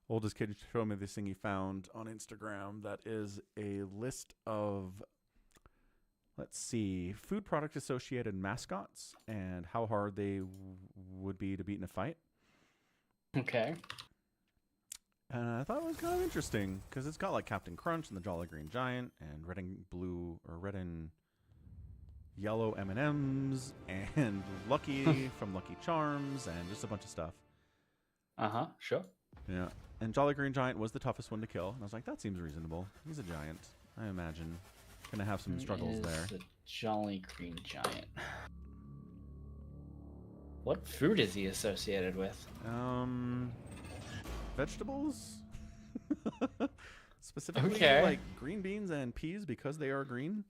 Oldest kid showed me this thing he found on Instagram that is a list of, let's see, food product associated mascots and how hard they would be to beat in a fight. Okay. And I thought it was kind of interesting because it's got like Captain Crunch and the Jolly Green Giant and red and blue or red and yellow M&Ms and Lucky from Lucky Charms and just a bunch of stuff. Sure. Yeah. And Jolly Green Giant was the toughest one to kill. And I was like, that seems reasonable. He's a giant. I imagine. Gonna have some struggles there. The Jolly Green Giant. What food is he associated with? Vegetables? Specifically, like green beans and peas because they are green.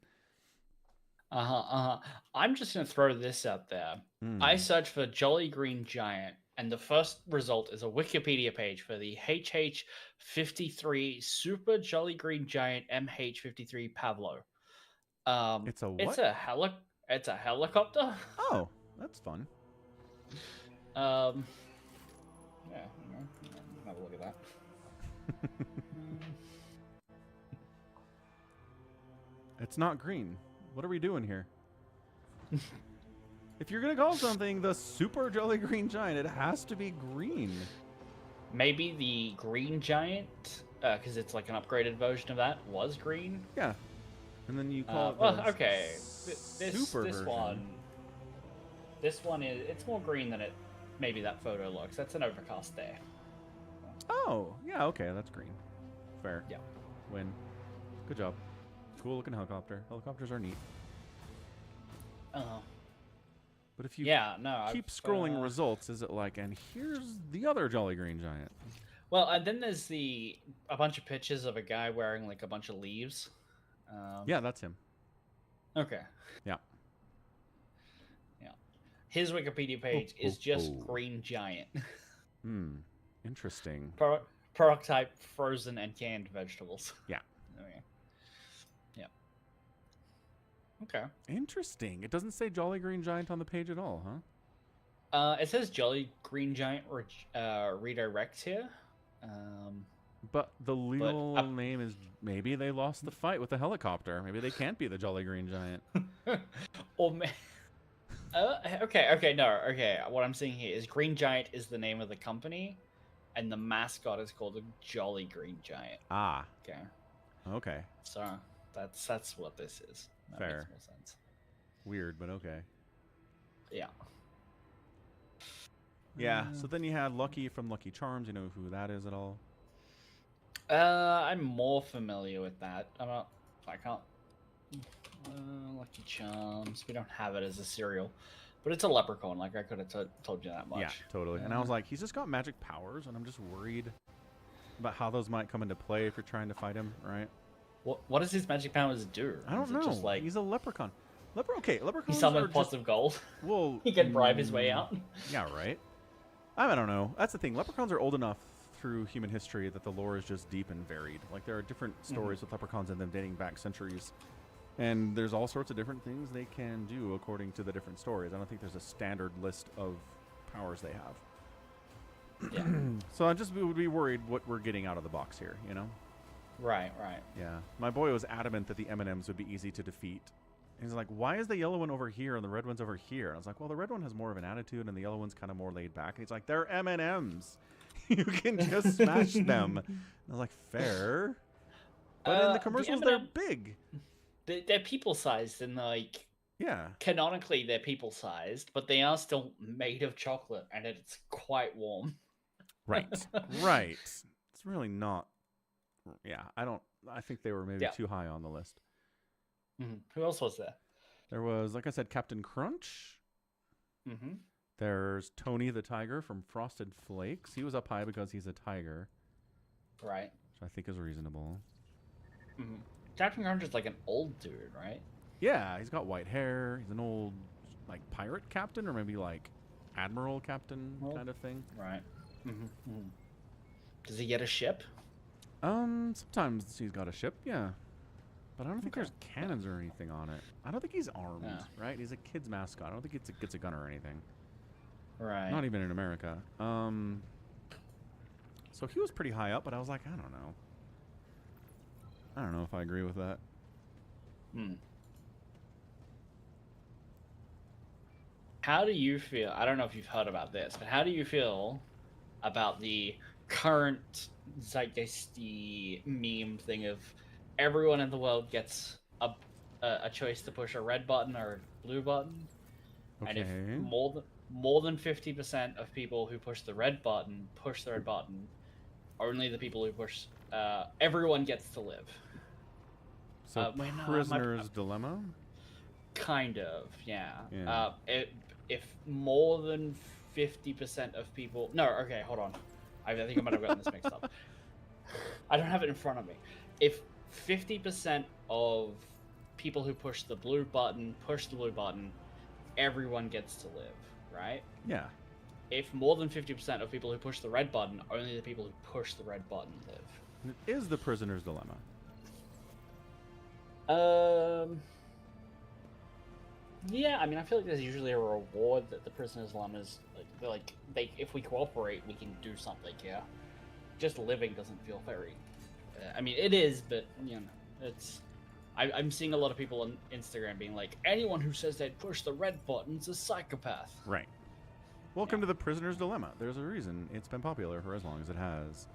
I'm just gonna throw this out there. I searched for Jolly Green Giant, and the first result is a Wikipedia page for the HH53 Super Jolly Green Giant MH53 Pavlo. It's a what? It's a helicopter. Oh, that's fun. Yeah, have a look at that. It's not green. What are we doing here? If you're gonna call something the Super Jolly Green Giant, it has to be green. Maybe the Green Giant, because it's like an upgraded version of that, was green. Yeah, and then you call it. Well, okay. This version. one is it's more green than it. Maybe that photo looks. That's an overcast day. Oh, yeah, okay, that's green. Fair. Yeah. Win. Good job. Cool looking helicopter. Helicopters are neat. But if you keep scrolling results, is it like, and here's the other Jolly Green Giant? Well, and then there's a bunch of pictures of a guy wearing like a bunch of leaves. Yeah, that's him. Okay. Yeah. Yeah. His Wikipedia page is just Green Giant. Interesting. Product type: frozen and canned vegetables. Yeah. Okay. Yeah. Okay. Interesting. It doesn't say Jolly Green Giant on the page at all, huh? It says Jolly Green Giant redirects here. But the legal name is, maybe they lost the fight with the helicopter. Maybe they can't be the Jolly Green Giant. Okay. What I'm seeing here is Green Giant is the name of the company, and the mascot is called the Jolly Green Giant. Ah. Okay. Okay. So that's what this is. That Fair. makes more sense. Weird, but okay. Yeah. Yeah. So then you had Lucky from Lucky Charms. You know who that is at all? I'm more familiar with that. I can't. Lucky Charms. We don't have it as a cereal, but it's a leprechaun. Like I could have told you that much. Yeah, totally. And I was like, he's just got magic powers, and I'm just worried about how those might come into play if you're trying to fight him, right? What does his magic powers do? I don't know. Just like, he's a leprechaun. Leprechauns. He summoned pots of gold. Well, he can bribe his way out. Yeah, right. I don't know. That's the thing. Leprechauns are old enough through human history that the lore is just deep and varied. Like there are different stories with leprechauns and them dating back centuries. And there's all sorts of different things they can do according to the different stories. I don't think there's a standard list of powers they have. Yeah. So I just would be worried what we're getting out of the box here, you know? Right. Yeah. My boy was adamant that the M&Ms would be easy to defeat. He's like, why is the yellow one over here and the red one's over here? And I was like, well, the red one has more of an attitude and the yellow one's kind of more laid back. And he's like, they're M&Ms. You can just smash them. And I was like, fair. But in the commercials, they're big. They're people-sized and like... Yeah. Canonically, they're people-sized, but they are still made of chocolate and it's quite warm. Right. Right. It's really not... Yeah, I think they were maybe too high on the list. Who else was there? There was, like I said, Captain Crunch. There's Tony the Tiger from Frosted Flakes. He was up high because he's a tiger. Right. Which I think is reasonable. Captain Crunch is like an old dude, right? Yeah, he's got white hair. He's an old, like, pirate captain or maybe, like, admiral captain kind of thing. Right. Does he get a ship? Sometimes he's got a ship, yeah. But I don't think there's cannons or anything on it. I don't think he's armed, right? He's a kid's mascot. I don't think he gets a gun or anything. Right. Not even in America. So he was pretty high up, but I was like, I don't know. I don't know if I agree with that. How do you feel? I don't know if you've heard about this, but how do you feel about the current zeitgeisty meme thing of everyone in the world gets a choice to push a red button or a blue button, and if Okay. more than 50% of people who push the red button push the red button, only the people who push everyone gets to live. So prisoner's dilemma? Kind of, yeah. Yeah. If more than 50% of people... No, okay, hold on. I think I might have gotten this mixed up. I don't have it in front of me. If 50% of people who push the blue button, everyone gets to live, right? Yeah. If more than 50% of people who push the red button, only the people who push the red button live. It is the prisoner's dilemma. Yeah, I mean, I feel like there's usually a reward that the prisoner's dilemma is if we cooperate, we can do something. Yeah, just living doesn't feel very. I mean, it is, but you know, it's. I'm seeing a lot of people on Instagram being like, anyone who says they'd push the red button's a psychopath. Right. Welcome to the prisoner's dilemma. There's a reason it's been popular for as long as it has.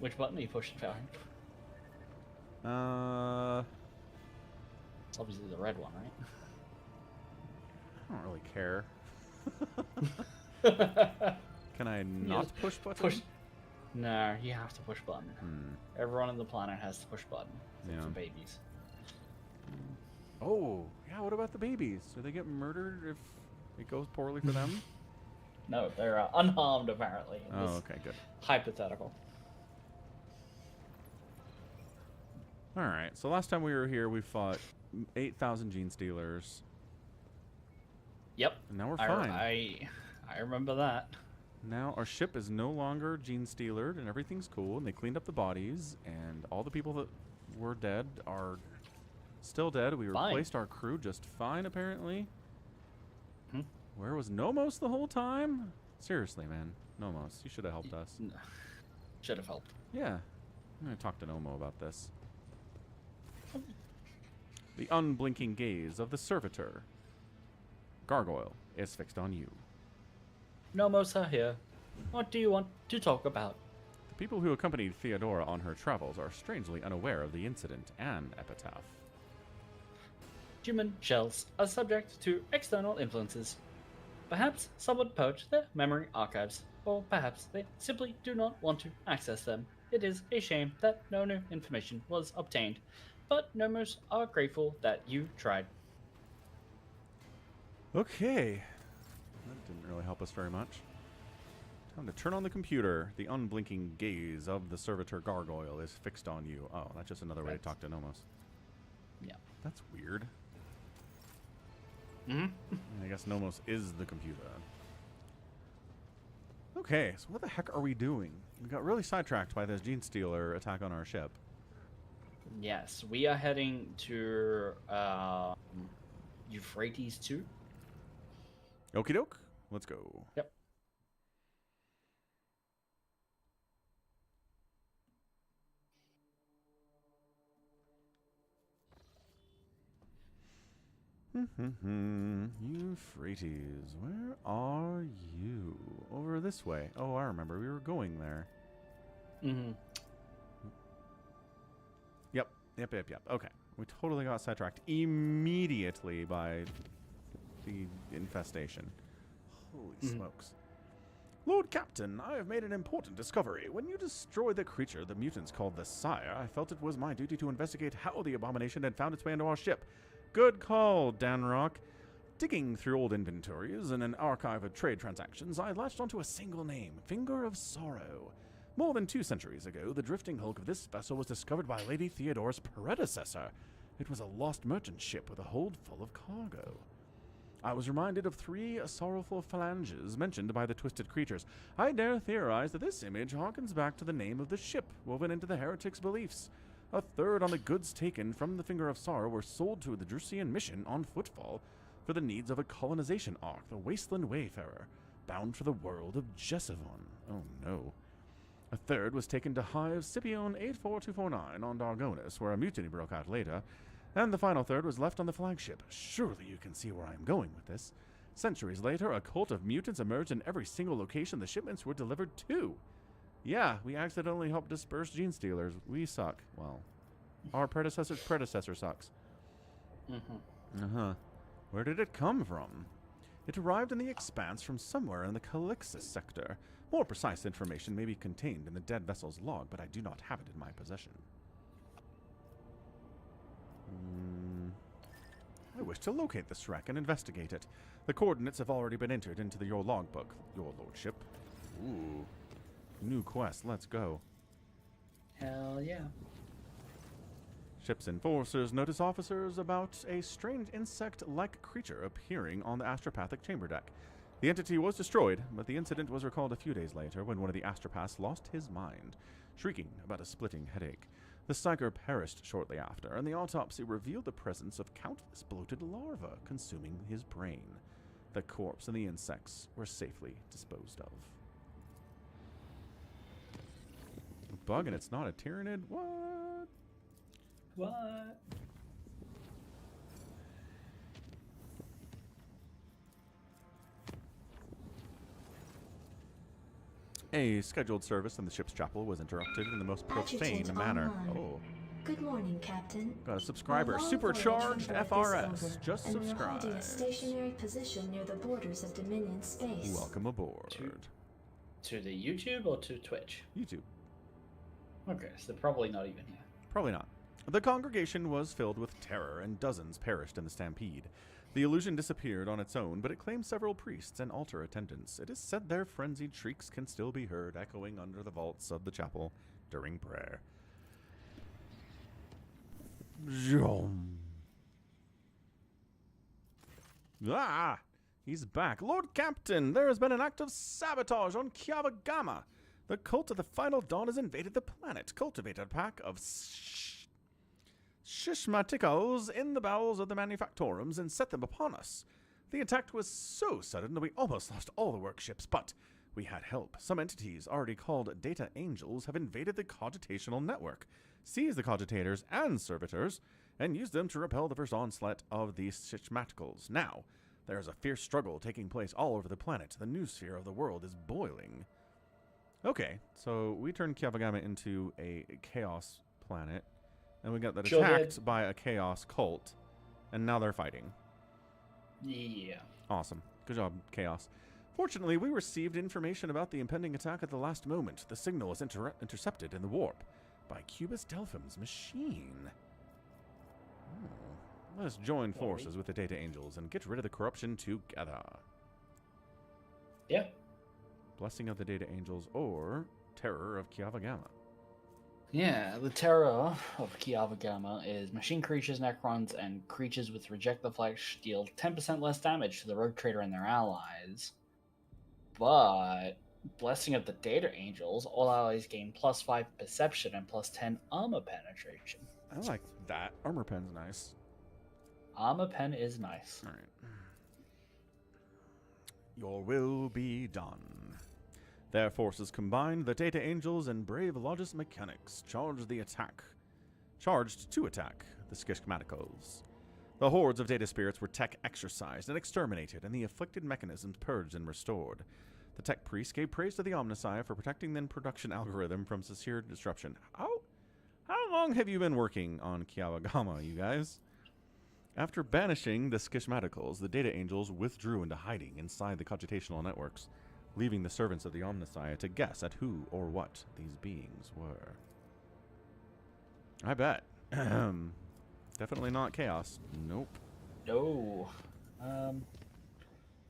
Which button are you pushing, Fallon? It's obviously the red one, right? I don't really care. Can I not push button? No, you have to push button. Everyone on the planet has to push button. Yeah. For babies. Oh, yeah, what about the babies? Do they get murdered if it goes poorly for them? No, they're unharmed, apparently. Oh, okay, good. Hypothetical. Alright, so last time we were here, we fought 8,000 gene stealers. Yep. And now we're fine. I remember that. Now our ship is no longer gene stealered, and everything's cool, and they cleaned up the bodies, and all the people that were dead are still dead. We replaced our crew just fine, apparently. Where was Nomos the whole time? Seriously, man. Nomos, you should have helped us. Should have helped. Yeah. I'm going to talk to Nomo about this. The unblinking gaze of the servitor. Gargoyle is fixed on you. Nomos are here. What do you want to talk about? The people who accompanied Theodora on her travels are strangely unaware of the incident and epitaph. Human shells are subject to external influences. Perhaps someone purged their memory archives, or perhaps they simply do not want to access them. It is a shame that no new information was obtained, but Nomos are grateful that you tried. Okay. That didn't really help us very much. Time to turn on the computer. The unblinking gaze of the servitor Gargoyle is fixed on you. Oh, that's just another way to talk to Nomos. Yeah. That's weird. I guess Nomos is the computer. Okay, so what the heck are we doing? We got really sidetracked by this gene stealer attack on our ship. Yes, we are heading to Euphrates 2. Okie doke. Let's go. Yep. Euphrates, where are you? Over this way. Oh, I remember. We were going there. Yep. Okay. We totally got sidetracked immediately by the infestation. Holy smokes. Lord Captain, I have made an important discovery. When you destroyed the creature the mutants called the Sire, I felt it was my duty to investigate how the abomination had found its way into our ship. Good call, Danrock. Digging through old inventories and an archive of trade transactions, I latched onto a single name, Finger of Sorrow. More than 2 centuries ago, the drifting hulk of this vessel was discovered by Lady Theodora's predecessor. It was a lost merchant ship with a hold full of cargo. I was reminded of 3 sorrowful phalanges mentioned by the twisted creatures. I dare theorize that this image harkens back to the name of the ship woven into the heretics' beliefs. A third on the goods taken from the Finger of Sorrow were sold to the Drusian mission on footfall for the needs of a colonization ark, the Wasteland Wayfarer. bound for the world of Jessavon. Oh no. A third was taken to Hive Scipion 84249 on Dargonis, where a mutiny broke out later, and the final third was left on the flagship. Surely you can see where I'm going with this. Centuries later, a cult of mutants emerged in every single location the shipments were delivered to. Yeah, we accidentally helped disperse gene stealers. We suck. Well, our predecessor's predecessor sucks. Where did it come from? It arrived in the Expanse from somewhere in the Calixis sector. More precise information may be contained in the dead vessel's log, but I do not have it in my possession. I wish to locate this wreck and investigate it. The coordinates have already been entered into your logbook, your lordship. Ooh. New quest, let's go. Hell yeah. Ship's enforcers notice officers about a strange insect-like creature appearing on the astropathic chamber deck. The entity was destroyed, but the incident was recalled a few days later when one of the astropaths lost his mind, shrieking about a splitting headache. The psyker perished shortly after, and the autopsy revealed the presence of countless bloated larvae consuming his brain. The corpse and the insects were safely disposed of. A bug and it's not a tyrannid? What? What? A scheduled service in the ship's chapel was interrupted in the most profane Adjutant manner. online. Oh. Good morning, Captain. Got a subscriber. Our long Supercharged voyage from Earth FRS. is over, Just and we're holding a subscribe. stationary position near the borders of Dominion space. Welcome aboard. To the YouTube or to Twitch? YouTube. Okay, so they're probably not even here. Probably not. The congregation was filled with terror, and dozens perished in the stampede. The illusion disappeared on its own, but it claimed several priests and altar attendants. It is said their frenzied shrieks can still be heard echoing under the vaults of the chapel during prayer. Ah! He's back. Lord Captain, there has been an act of sabotage on Kiavagama. The cult of the Final Dawn has invaded the planet, cultivated a pack of shishmaticos in the bowels of the manufactorums, and set them upon us. The attack was so sudden that we almost lost all the workships, but we had help. Some entities, already called Data Angels, have invaded the cogitational network, seized the cogitators and servitors, and used them to repel the first onslaught of these shishmaticals. Now, there is a fierce struggle taking place all over the planet. The noosphere of the world is boiling. Okay, so we turned Kiavagama into a chaos planet, and we got that attacked by a chaos cult, and now they're fighting. Yeah. Awesome. Good job, Chaos. Fortunately, we received information about the impending attack at the last moment. The signal was intercepted in the warp by Cubus Delphim's machine. Let us join forces with the Data Angels and get rid of the corruption together. Yeah. Blessing of the Data Angels or Terror of Kiavagama. Yeah, the terror of Kiavagama is machine creatures, Necrons, and creatures with Reject the Flesh deal 10% less damage to the Rogue Trader and their allies. But Blessing of the Data Angels, all allies gain +5 perception and +10 armor penetration. I like that. Armor pen's nice. Armor pen is nice. All right. Your will be done. Their forces combined, the Data Angels and brave Logis Mechanics charged to attack the Skishmaticals. The hordes of data spirits were tech exorcised and exterminated, and the afflicted mechanisms purged and restored. The tech priests gave praise to the Omnissiah for protecting the production algorithm from severe disruption. How long have you been working on Kiavagama, you guys? After banishing the Skishmaticals, the Data Angels withdrew into hiding inside the cogitational networks, leaving the servants of the Omnissiah to guess at who or what these beings were. I bet. Definitely not Chaos. Nope. No.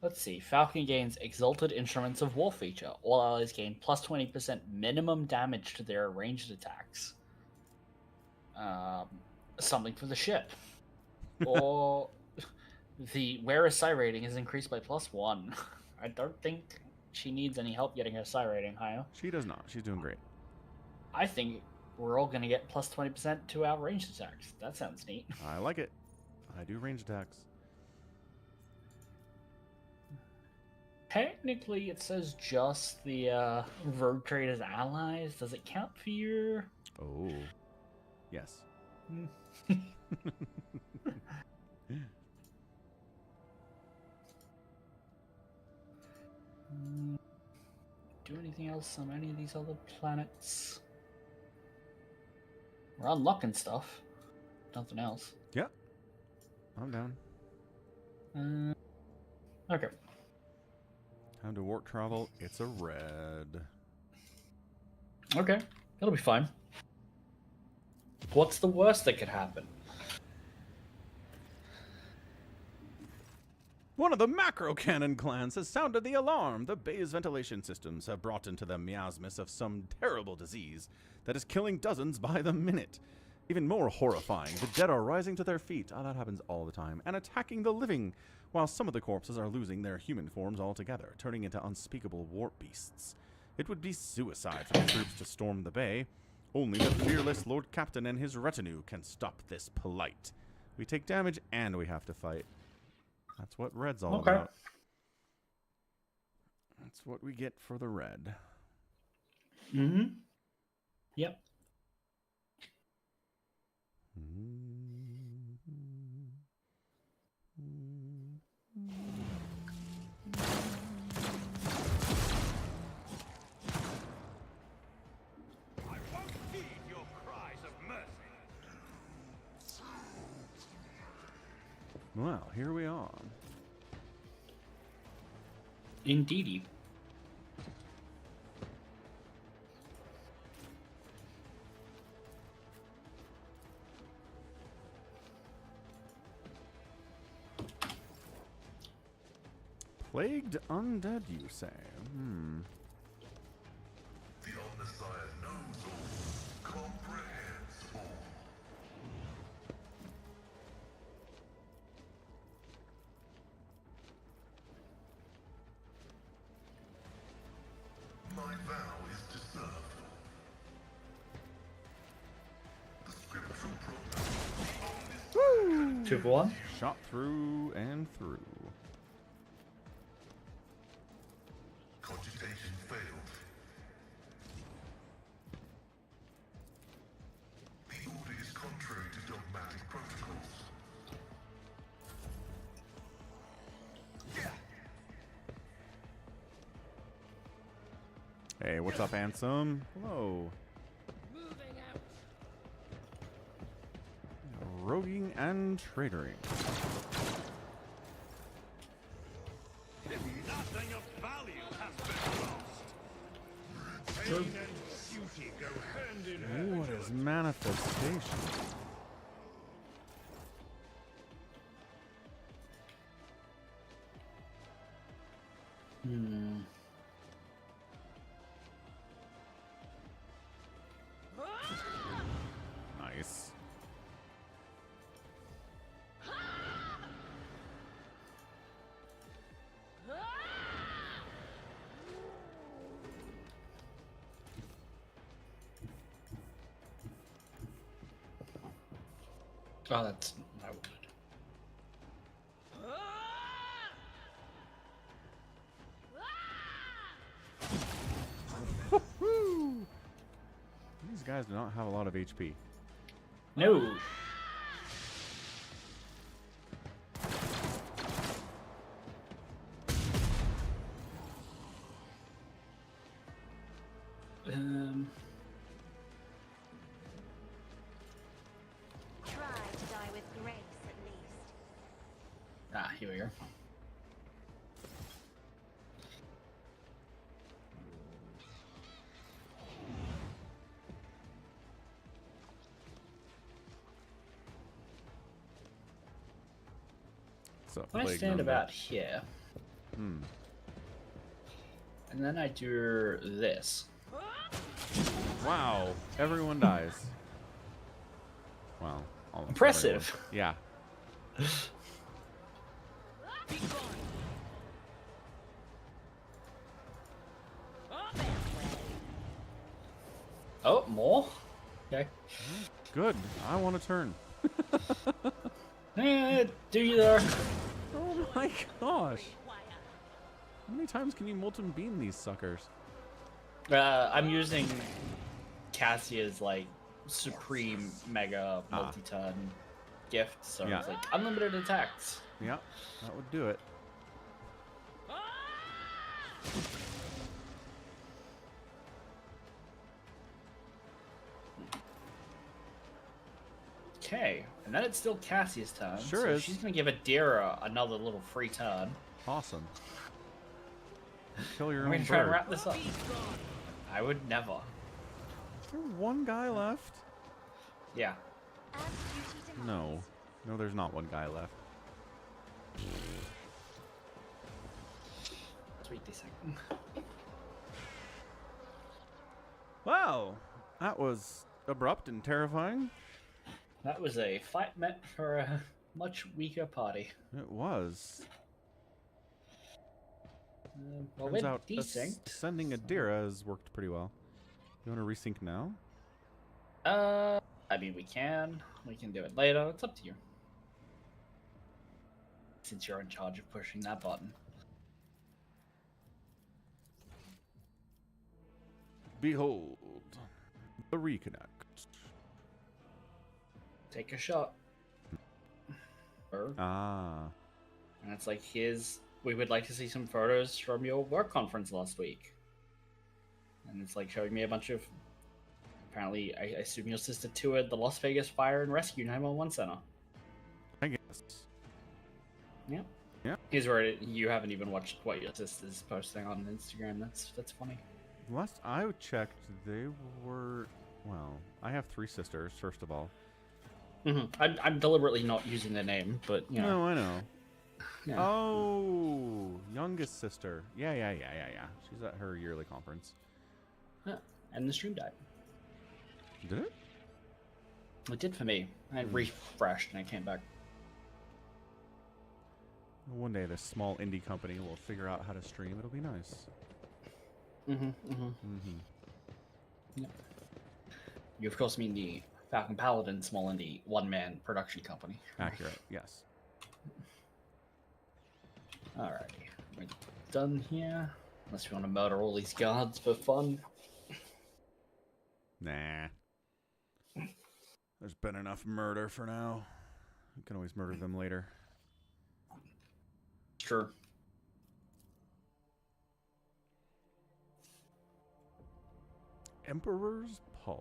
Let's see. Falcon gains Exalted Instruments of War feature. All allies gain +20% minimum damage to their ranged attacks. Something for the ship. Or the Wearer Psi rating is increased by +1. I don't think she needs any help getting her Psi rating higher. She does not. She's doing great. I think we're all going to get +20% to our ranged attacks. That sounds neat. I like it. I do range attacks. technically it says just the rogue traders allies. Does it count for your? Oh, yes. Do anything else on any of these other planets? We're unlocking stuff. Nothing else. Yeah, I'm down. Okay. Time to warp travel. It's a red. Okay. That'll be fine. What's the worst that could happen? One of the macro cannon clans has sounded the alarm. The bay's ventilation systems have brought into the miasmas of some terrible disease that is killing dozens by the minute. Even more horrifying, the dead are rising to their feet, that happens all the time, and attacking the living, while some of the corpses are losing their human forms altogether, turning into unspeakable warp beasts. It would be suicide for the troops to storm the bay. Only the fearless Lord Captain and his retinue can stop this plight. We take damage and we have to fight. That's what red's all about. That's what we get for the red. Mm-hmm. Yep. Well, here we are. Indeedy. Plagued undead, you say? The Omnissiah knows all, comprehends all. My vow is to serve. The scriptural program. 2 for 1. Shot through and through. Cogitation failed. The order is contrary to dogmatic protocols. Hey, what's up, Ansem? Hello. Roguing and traitoring. Nothing of value has been lost. Pain and beauty go hand in hand. What is manifestation? Nice. Oh, that's no good. These guys do not have a lot of HP. No. Try to die with grace, at least. Here we go. So, I stand about here. And then I do this. Wow, everyone dies. Wow. Almost Impressive. everyone. Yeah. Oh, more? Okay. Good. I want to turn. Do you there? Oh my gosh. How many times can you molten beam these suckers? I'm using Cassia's like supreme mega multi-turn gift, so Yeah. it's like unlimited attacks. Yeah, that would do it. Okay, and then it's still Cassia's turn. Sure so is. She's gonna give Adira another little free turn. Awesome. Don't kill your We're own gonna try and bird. wrap this up. I would never. Is there one guy left? Yeah. As duty demands. No. No, there's not one guy left. Sweet this. Wow. That was abrupt and terrifying. That was a fight meant for a much weaker party. It was. Well, Turns we're out desynced. sending Adira has worked pretty well. You want to resync now? I mean, we can do it later. It's up to you. Since you're in charge of pushing that button. Behold, the reconnect. Take a shot. Ah. And it's like, we would like to see some photos from your work conference last week. And it's like showing me a bunch of, apparently, I assume your sister toured the Las Vegas Fire and Rescue 911 Center. I guess. Yeah. Yeah. Here's where you haven't even watched what your sister's posting on Instagram. That's funny. Last I checked, they were... Well, I have 3 sisters, first of all. I'm deliberately not using their name, but, you know. No, I know. Yeah. Oh, youngest sister. Yeah. She's at her yearly conference. Yeah. And the stream died. Did it? It did for me. I refreshed and I came back. One day this small indie company will figure out how to stream. It'll be nice. Yeah. You, of course, mean the Falcon Paladin small indie one-man production company. Accurate, yes. Alright. We're done here. Unless we want to murder all these guards for fun. Nah. There's been enough murder for now. You can always murder them later. Sure. Emperor's Palm.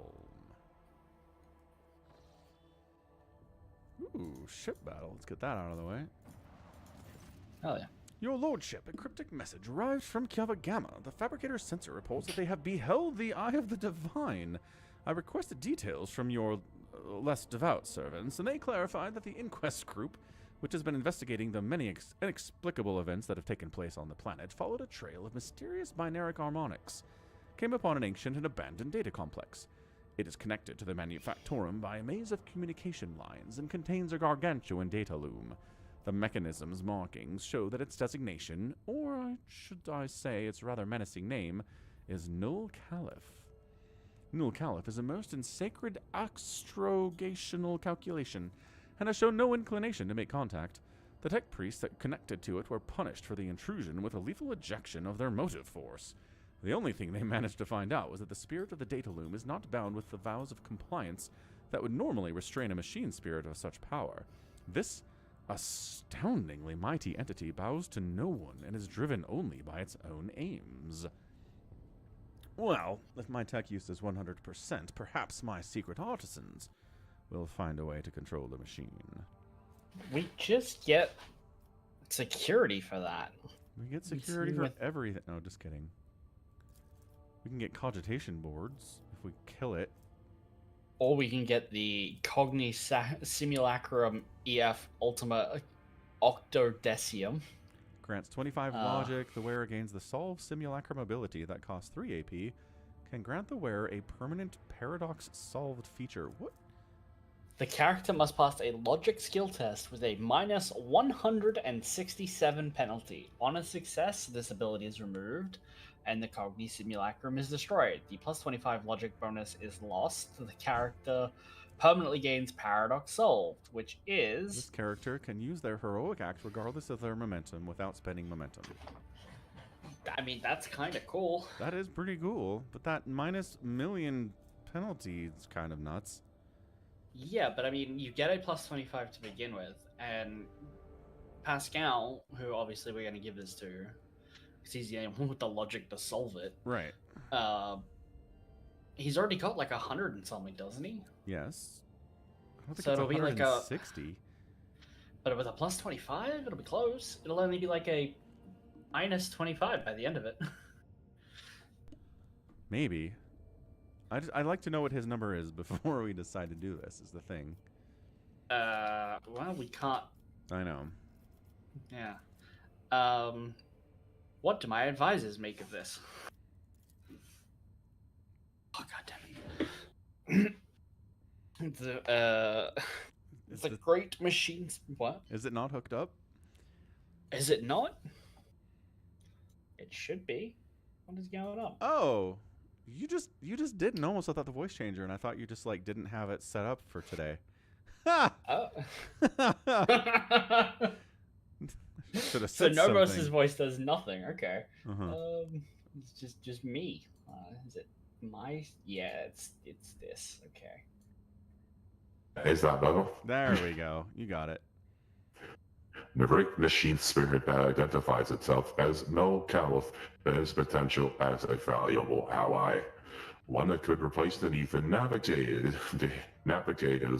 Ooh, ship battle. Let's get that out of the way. Hell yeah. Your lordship, a cryptic message arrives from Kiava Gamma. The fabricator's sensor reports that they have beheld the Eye of the Divine. I requested details from your less devout servants, and they clarified that the Inquest Group, which has been investigating the many inexplicable events that have taken place on the planet, followed a trail of mysterious binaric harmonics, came upon an ancient and abandoned data complex. It is connected to the Manufactorum by a maze of communication lines and contains a gargantuan data loom. The mechanism's markings show that its designation, or should I say its rather menacing name, is Null Caliph. Null Caliph is immersed in sacred astrogational calculation and has shown no inclination to make contact. The tech priests that connected to it were punished for the intrusion with a lethal ejection of their motive force. The only thing they managed to find out was that the spirit of the data loom is not bound with the vows of compliance that would normally restrain a machine spirit of such power. This astoundingly mighty entity bows to no one and is driven only by its own aims. Well, if my tech use is 100%, perhaps my secret artisans will find a way to control the machine. We just get security for that. We get security for everything. No, just kidding. We can get cogitation boards if we kill it. Or we can get the Cogni Simulacrum EF Ultima Octodecium. Grants 25 logic. The wearer gains the Solve Simulacrum ability that costs 3 AP. Can grant the wearer a permanent paradox solved feature. What? The character must pass a logic skill test with a minus 167 penalty. On a success, this ability is removed, and the Cogni Simulacrum is destroyed. The plus 25 logic bonus is lost. The character permanently gains Paradox Solved, which is... This character can use their heroic act regardless of their momentum without spending momentum. I mean, that's kind of cool. That is pretty cool, but that -1,000,000 penalty is kind of nuts. Yeah, but I mean, you get a +25 to begin with, and Pascal, who obviously we're going to give this to, because he's the only one with the logic to solve it. Right. He's already got like 100 and something, doesn't he? Yes. I don't think So it's it'll be like a 160. But with a +25, it'll be close. It'll only be like a -25 by the end of it. Maybe. I'd like to know what his number is before we decide to do this, is the thing. Well, we can't. I know. Yeah. What do my advisors make of this? Oh, God damn it. It's a great machine. What? Is it not hooked up? Is it not? It should be. What is going on? Oh, you just didn't almost without the voice changer, and I thought you just like didn't have it set up for today. Ha! Oh. Should have So said Nomos's something. voice does nothing. Okay. Uh-huh. It's just me. Is it my? Yeah, it's this. Okay. Is that better? There we go. You got it. The very machine spirit that identifies itself as no caliphate has potential as a valuable ally. One that could replace the need for navigators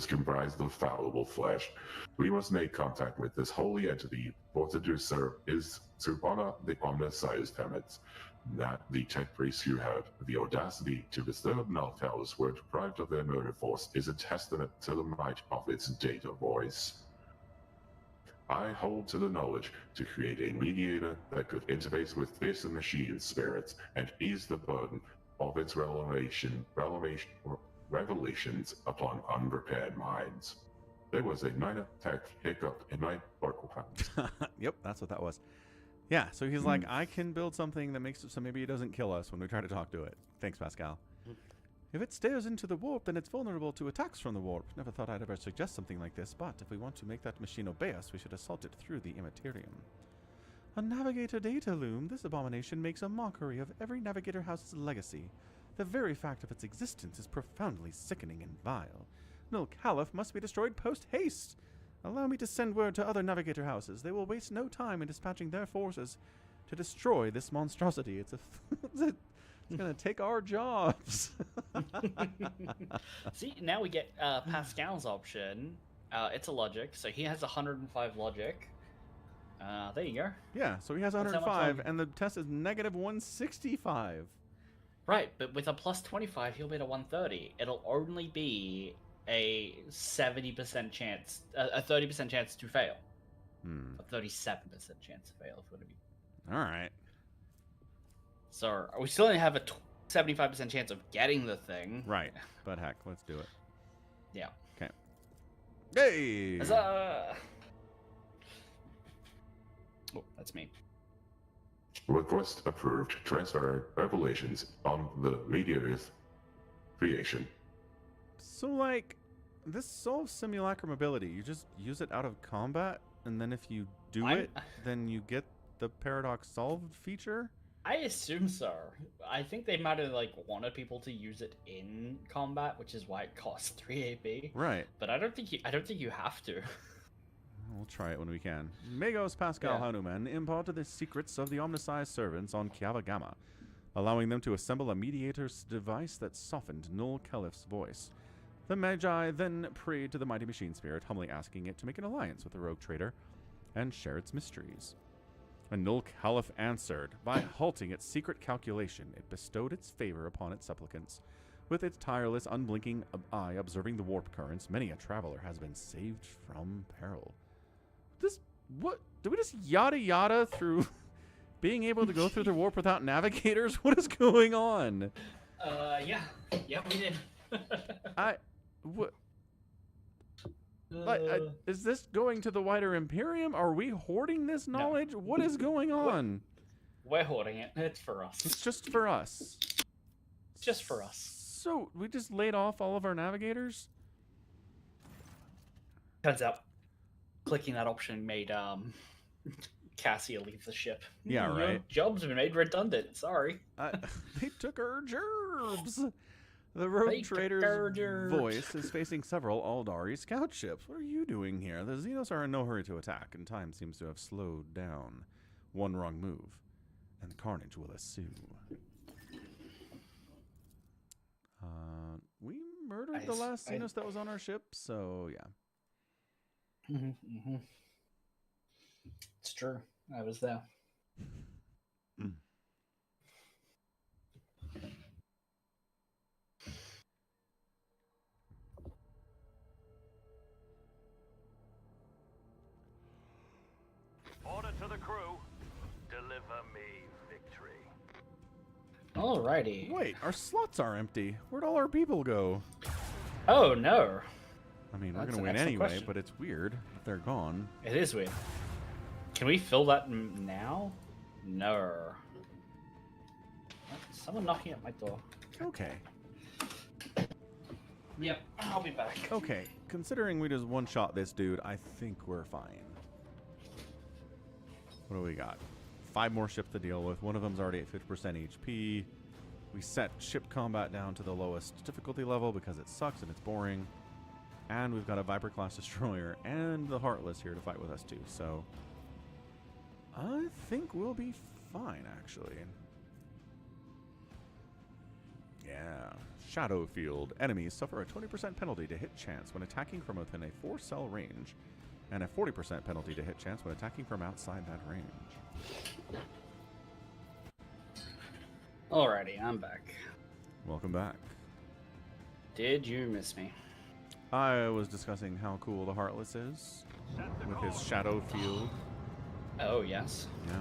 comprised of fallible flesh. We must make contact with this holy entity, for to do so is to honor the omniscience tenets. That the tech priests who have the audacity to disturb Naltalis were deprived of their motive force is a testament to the might of its data voice. I hold to the knowledge to create a mediator that could interface with this machine spirits and ease the burden of its revelations upon unprepared minds. There was a minor tech hiccup in my vocal patterns. Yep, that's what that was. Yeah, so he's like, I can build something that makes it so maybe it doesn't kill us when we try to talk to it. Thanks, Pascal. If it stares into the warp, then it's vulnerable to attacks from the warp. Never thought I'd ever suggest something like this, but if we want to make that machine obey us, we should assault it through the immaterium. A navigator data loom, this abomination makes a mockery of every navigator house's legacy. The very fact of its existence is profoundly sickening and vile. Null Caliph must be destroyed post-haste. Allow me to send word to other navigator houses. They will waste no time in dispatching their forces to destroy this monstrosity. It's going to take our jobs. See, now we get Pascal's option. It's a logic, so he has 105 logic. There you go. Yeah, so he has That's how much 105, logic. and the test is -165. Right, but with a +25, he'll be at a 130. It'll only be a 70% chance, a 30% chance to fail. A 37% chance to fail, if we're going to be. All right. So we still only have a 75% chance of getting the thing. Right, but heck, let's do it. Yeah. Okay. Hey! Huzzah! Oh, that's me. Request approved. Transfer revelations on the mediator's creation. So, like, this solves simulacrum ability. You just use it out of combat, and then if you do it, then you get the paradox solved feature? I assume so. I think they might have wanted people to use it in combat, which is why it costs 3 AP. Right. But I don't think you have to. We'll try it when we can. Magos Pascal Yeah. Hanuman imparted the secrets of the Omniscience servants on Kiava Gamma, allowing them to assemble a mediator's device that softened Null Caliph's voice. The Magi then prayed to the mighty machine spirit, humbly asking it to make an alliance with the rogue trader and share its mysteries. And Null Caliph answered. By halting its secret calculation, it bestowed its favor upon its supplicants. With its tireless, unblinking eye observing the warp currents, many a traveler has been saved from peril. What? Did we just yada yada through being able to go through the warp without navigators? What is going on? Yeah, we did. What? Is this going to the wider Imperium? Are we hoarding this knowledge? No. What is going on? We're hoarding it. It's for us. It's just for us. Just for us. So, we just laid off all of our navigators? Turns out, clicking that option made Cassia leave the ship. Yeah, Your right. job's been made redundant. Sorry. They took our gerbs. The rogue They took our trader's gerbs. voice is facing several Aldari scout ships. What are you doing here? The Xenos are in no hurry to attack, and time seems to have slowed down. One wrong move, and carnage will ensue. We murdered the last Xenos that was on our ship, so yeah. It's true. I was there. Order to the crew. Deliver me victory. Alrighty. Wait, our slots are empty. Where'd all our people go? Oh no. I mean, we're That's gonna an win excellent anyway, question. but it's weird if they're gone. It is weird. Can we fill that now? No. Someone knocking at my door. Okay. Yep, I'll be back. Okay, considering we just one-shot this dude, I think we're fine. What do we got? 5 more ships to deal with. One of them's already at 50% HP. We set ship combat down to the lowest difficulty level because it sucks and it's boring. And we've got a Viper-class destroyer and the Heartless here to fight with us too. So I think we'll be fine, actually. Yeah. Shadow Field. Enemies suffer a 20% penalty to hit chance when attacking from within a 4-cell range, and a 40% penalty to hit chance when attacking from outside that range. Alrighty, I'm back. Welcome back. Did you miss me? I was discussing how cool the Heartless is with his Shadow Field. Oh, yes. Yeah.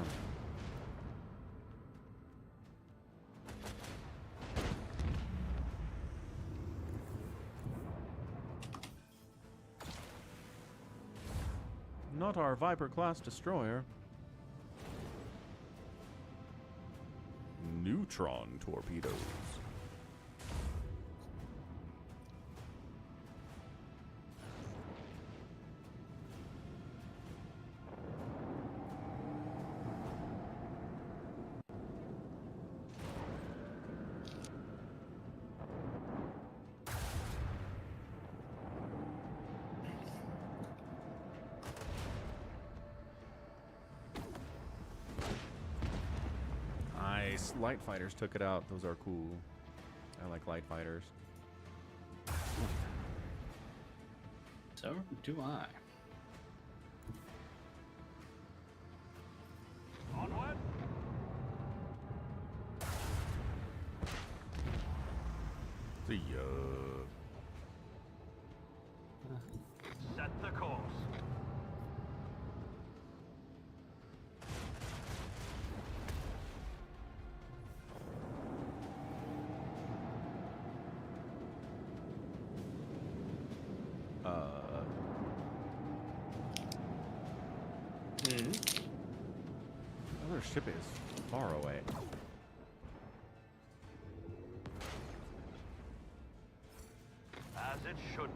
Not our Viper-class destroyer. Neutron torpedoes. Nice. Light fighters took it out. Those are cool. I like light fighters. So do I. Onward. See ya. Set the course. Other ship is far away. As it should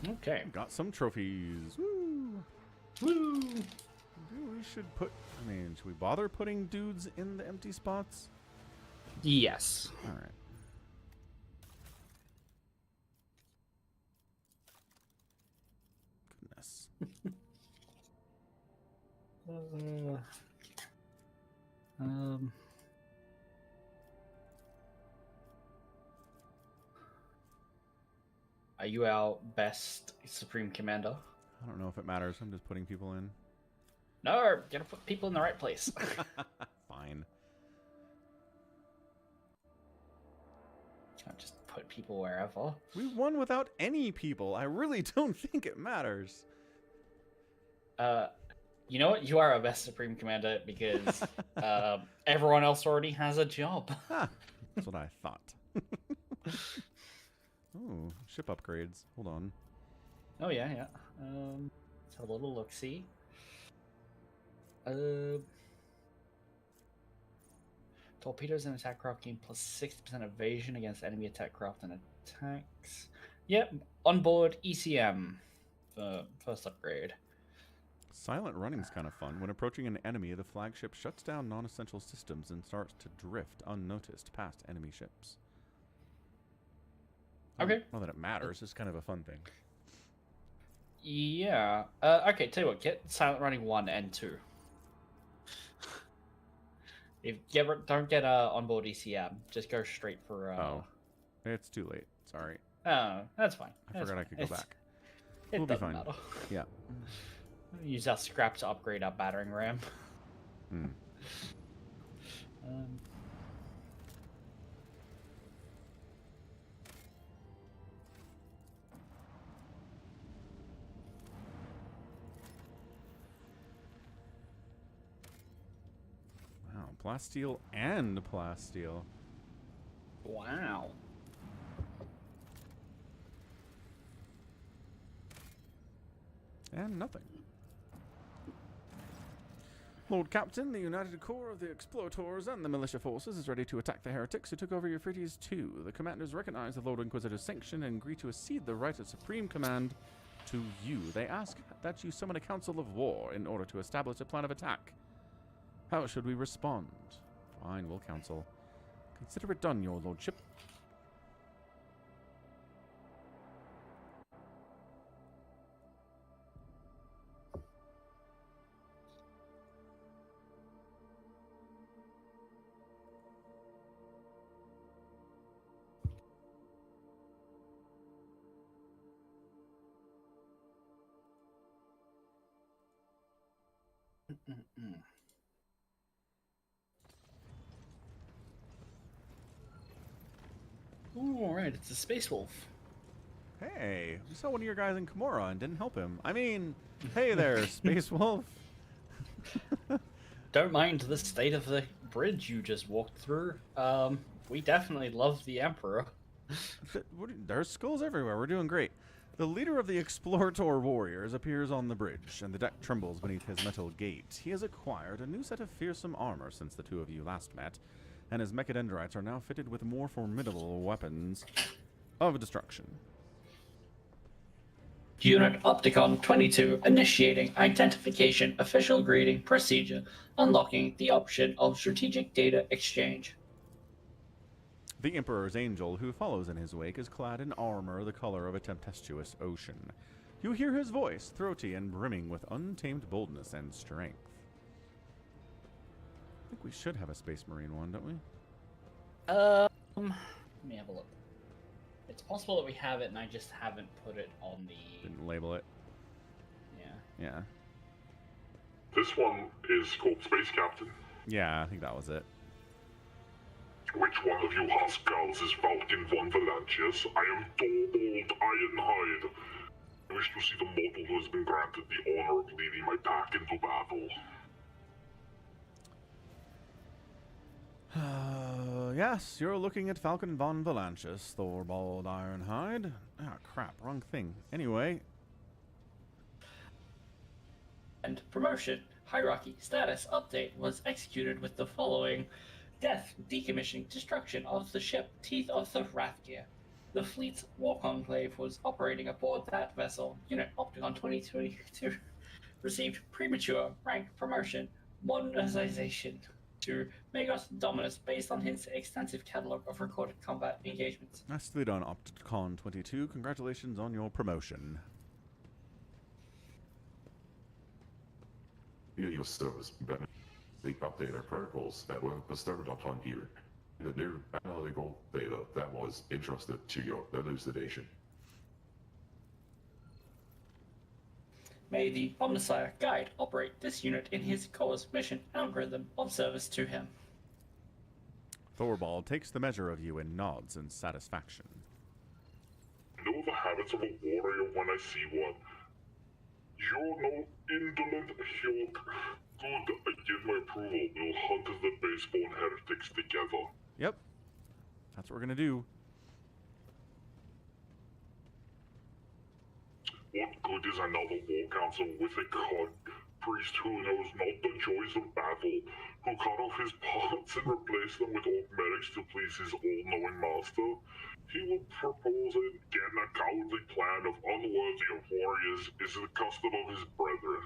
be. Okay. Got some trophies. Woo! Woo! Maybe we should put. I mean, should we bother putting dudes in the empty spots? Yes. All right. Goodness. Are you our best Supreme Commander? I don't know if it matters. I'm just putting people in. No, gotta put people in the right place. Fine. Can't just put people wherever. We won without any people. I really don't think it matters. You know what? You are our best Supreme Commander because everyone else already has a job. Ah, that's what I thought. Oh, ship upgrades. Hold on. Oh yeah, yeah. Let's have a little look-see. Torpedoes and attack craft gain plus 60% evasion against enemy attack craft and attacks. Yep, onboard ECM for first upgrade. Silent running's kind of fun. When approaching an enemy, the flagship shuts down non-essential systems and starts to drift unnoticed past enemy ships. Okay. Not that it matters, it's kind of a fun thing. Yeah. Okay, tell you what, get Silent Running 1 and 2. If you ever don't get onboard ECM, just go straight for Oh. It's too late. Sorry. Oh, that's fine. I forgot I could go back. It We'll be doesn't fine. matter. Yeah. Use our scrap to upgrade our battering ram. Hmm. Wow, plasteel and plasteel. Wow. And nothing. Lord Captain, the United Corps of the Explorators and the Militia Forces is ready to attack the heretics who took over Euphrates II. The commanders recognize the Lord Inquisitor's sanction and agree to cede the right of supreme command to you. They ask that you summon a council of war in order to establish a plan of attack. How should we respond? Fine, we'll counsel. Consider it done, your lordship. All right, it's a Space Wolf. Hey, we saw one of your guys in Kimura and didn't help him. I mean, hey there, Space Wolf. Don't mind the state of the bridge you just walked through. We definitely love the Emperor. There's skulls everywhere. We're doing great. The leader of the Explorator warriors appears on the bridge, and the deck trembles beneath his metal gate. He has acquired a new set of fearsome armor since the two of you last met, and his mechadendrites are now fitted with more formidable weapons of destruction. Unit Opticon 22 initiating identification official greeting procedure, unlocking the option of strategic data exchange. The Emperor's angel, who follows in his wake, is clad in armor the color of a tempestuous ocean. You hear his voice, throaty and brimming with untamed boldness and strength. I think we should have a Space Marine one, don't we? Let me have a look. It's possible that we have it and I just haven't put it on the... Didn't label it. Yeah. Yeah. This one is called Space Captain. Yeah, I think that was it. Which one of you Huskals is Falcon von Valancius? I am Thorbold Ironhide. I wish to see the mortal who has been granted the honor of leading my pack into battle. Yes, you're looking at Falcon von Valancius, Thorbold Ironhide. Ah, crap, wrong thing. Anyway. And promotion, hierarchy, status, update was executed with the following: death, decommissioning, destruction of the ship, Teeth of the Wrathgear. The fleet's war conclave was operating aboard that vessel. Unit Opticon 2022 received premature rank promotion, modernization to Magos Dominus based on his extensive catalog of recorded combat engagements. Nicely done, Opticon 22. Congratulations on your promotion. Your service benefit. They update our protocols that were bestowed upon you. The new analytical data that was entrusted to your elucidation. May the Omnissiah guide operate this unit in his core's mission algorithm of service to him. Thorbold takes the measure of you and nods in satisfaction. Know the habits of a warrior when I see one. You're no indolent hilk. Good, I give my approval. We'll hunt the base-born heretics together. Yep. That's what we're gonna do. What good is another war council with a cod priest who knows not the joys of battle, who cut off his parts and replace them with orc medics to please his all-knowing master? He will propose again a cowardly plan of unworthy of warriors is the custom of his brethren.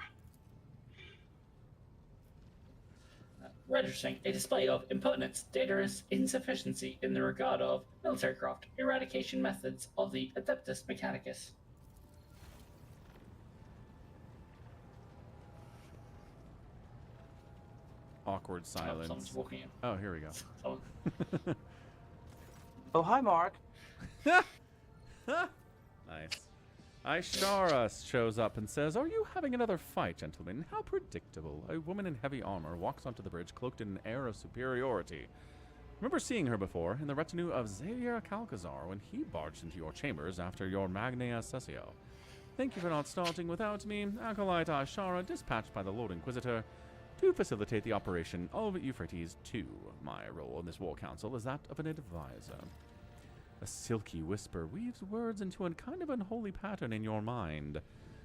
registering a display of impertinence, data insufficiency in the regard of military craft, eradication methods of the Adeptus Mechanicus. Awkward silence. Someone's walking in. Oh, here we go. Someone. Oh, hi, Mark. Nice. Ishara shows up and says, "Are you having another fight, gentlemen? How predictable." A woman in heavy armor walks onto the bridge, cloaked in an air of superiority. Remember seeing her before in the retinue of Xavier Calcazar when he barged into your chambers after your Magnea Sessio. Thank you for not starting without me. Acolyte Ishara, dispatched by the Lord Inquisitor to facilitate the operation of Euphrates II. My role in this war council is that of an advisor. A silky whisper weaves words into a kind of unholy pattern in your mind.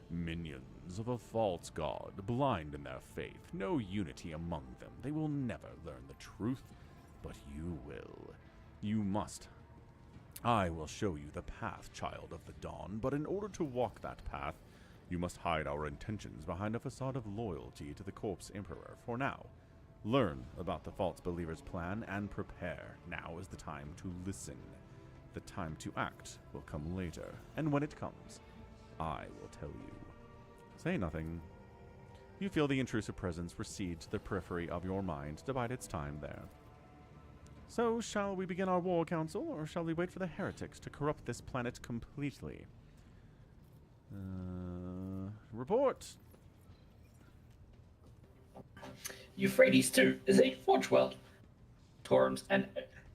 Minions of a false god, blind in their faith, no unity among them. They will never learn the truth, but you will. You must. I will show you the path, child of the dawn, but in order to walk that path, you must hide our intentions behind a facade of loyalty to the corpse emperor. For now, learn about the false believer's plan and prepare. Now is the time to listen. The time to act will come later, and when it comes, I will tell you. Say nothing. You feel the intrusive presence recede to the periphery of your mind to bide its time there. So, shall we begin our war council, or shall we wait for the heretics to corrupt this planet completely? Report! Euphrates II is a forge world. Torums and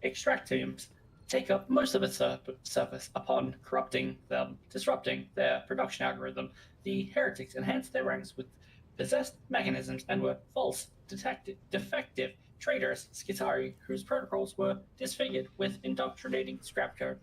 extractiums take up most of its surface. Upon corrupting them, disrupting their production algorithm, the heretics enhanced their ranks with possessed mechanisms and were false, defective traitors, Skitari, whose protocols were disfigured with indoctrinating scrap code.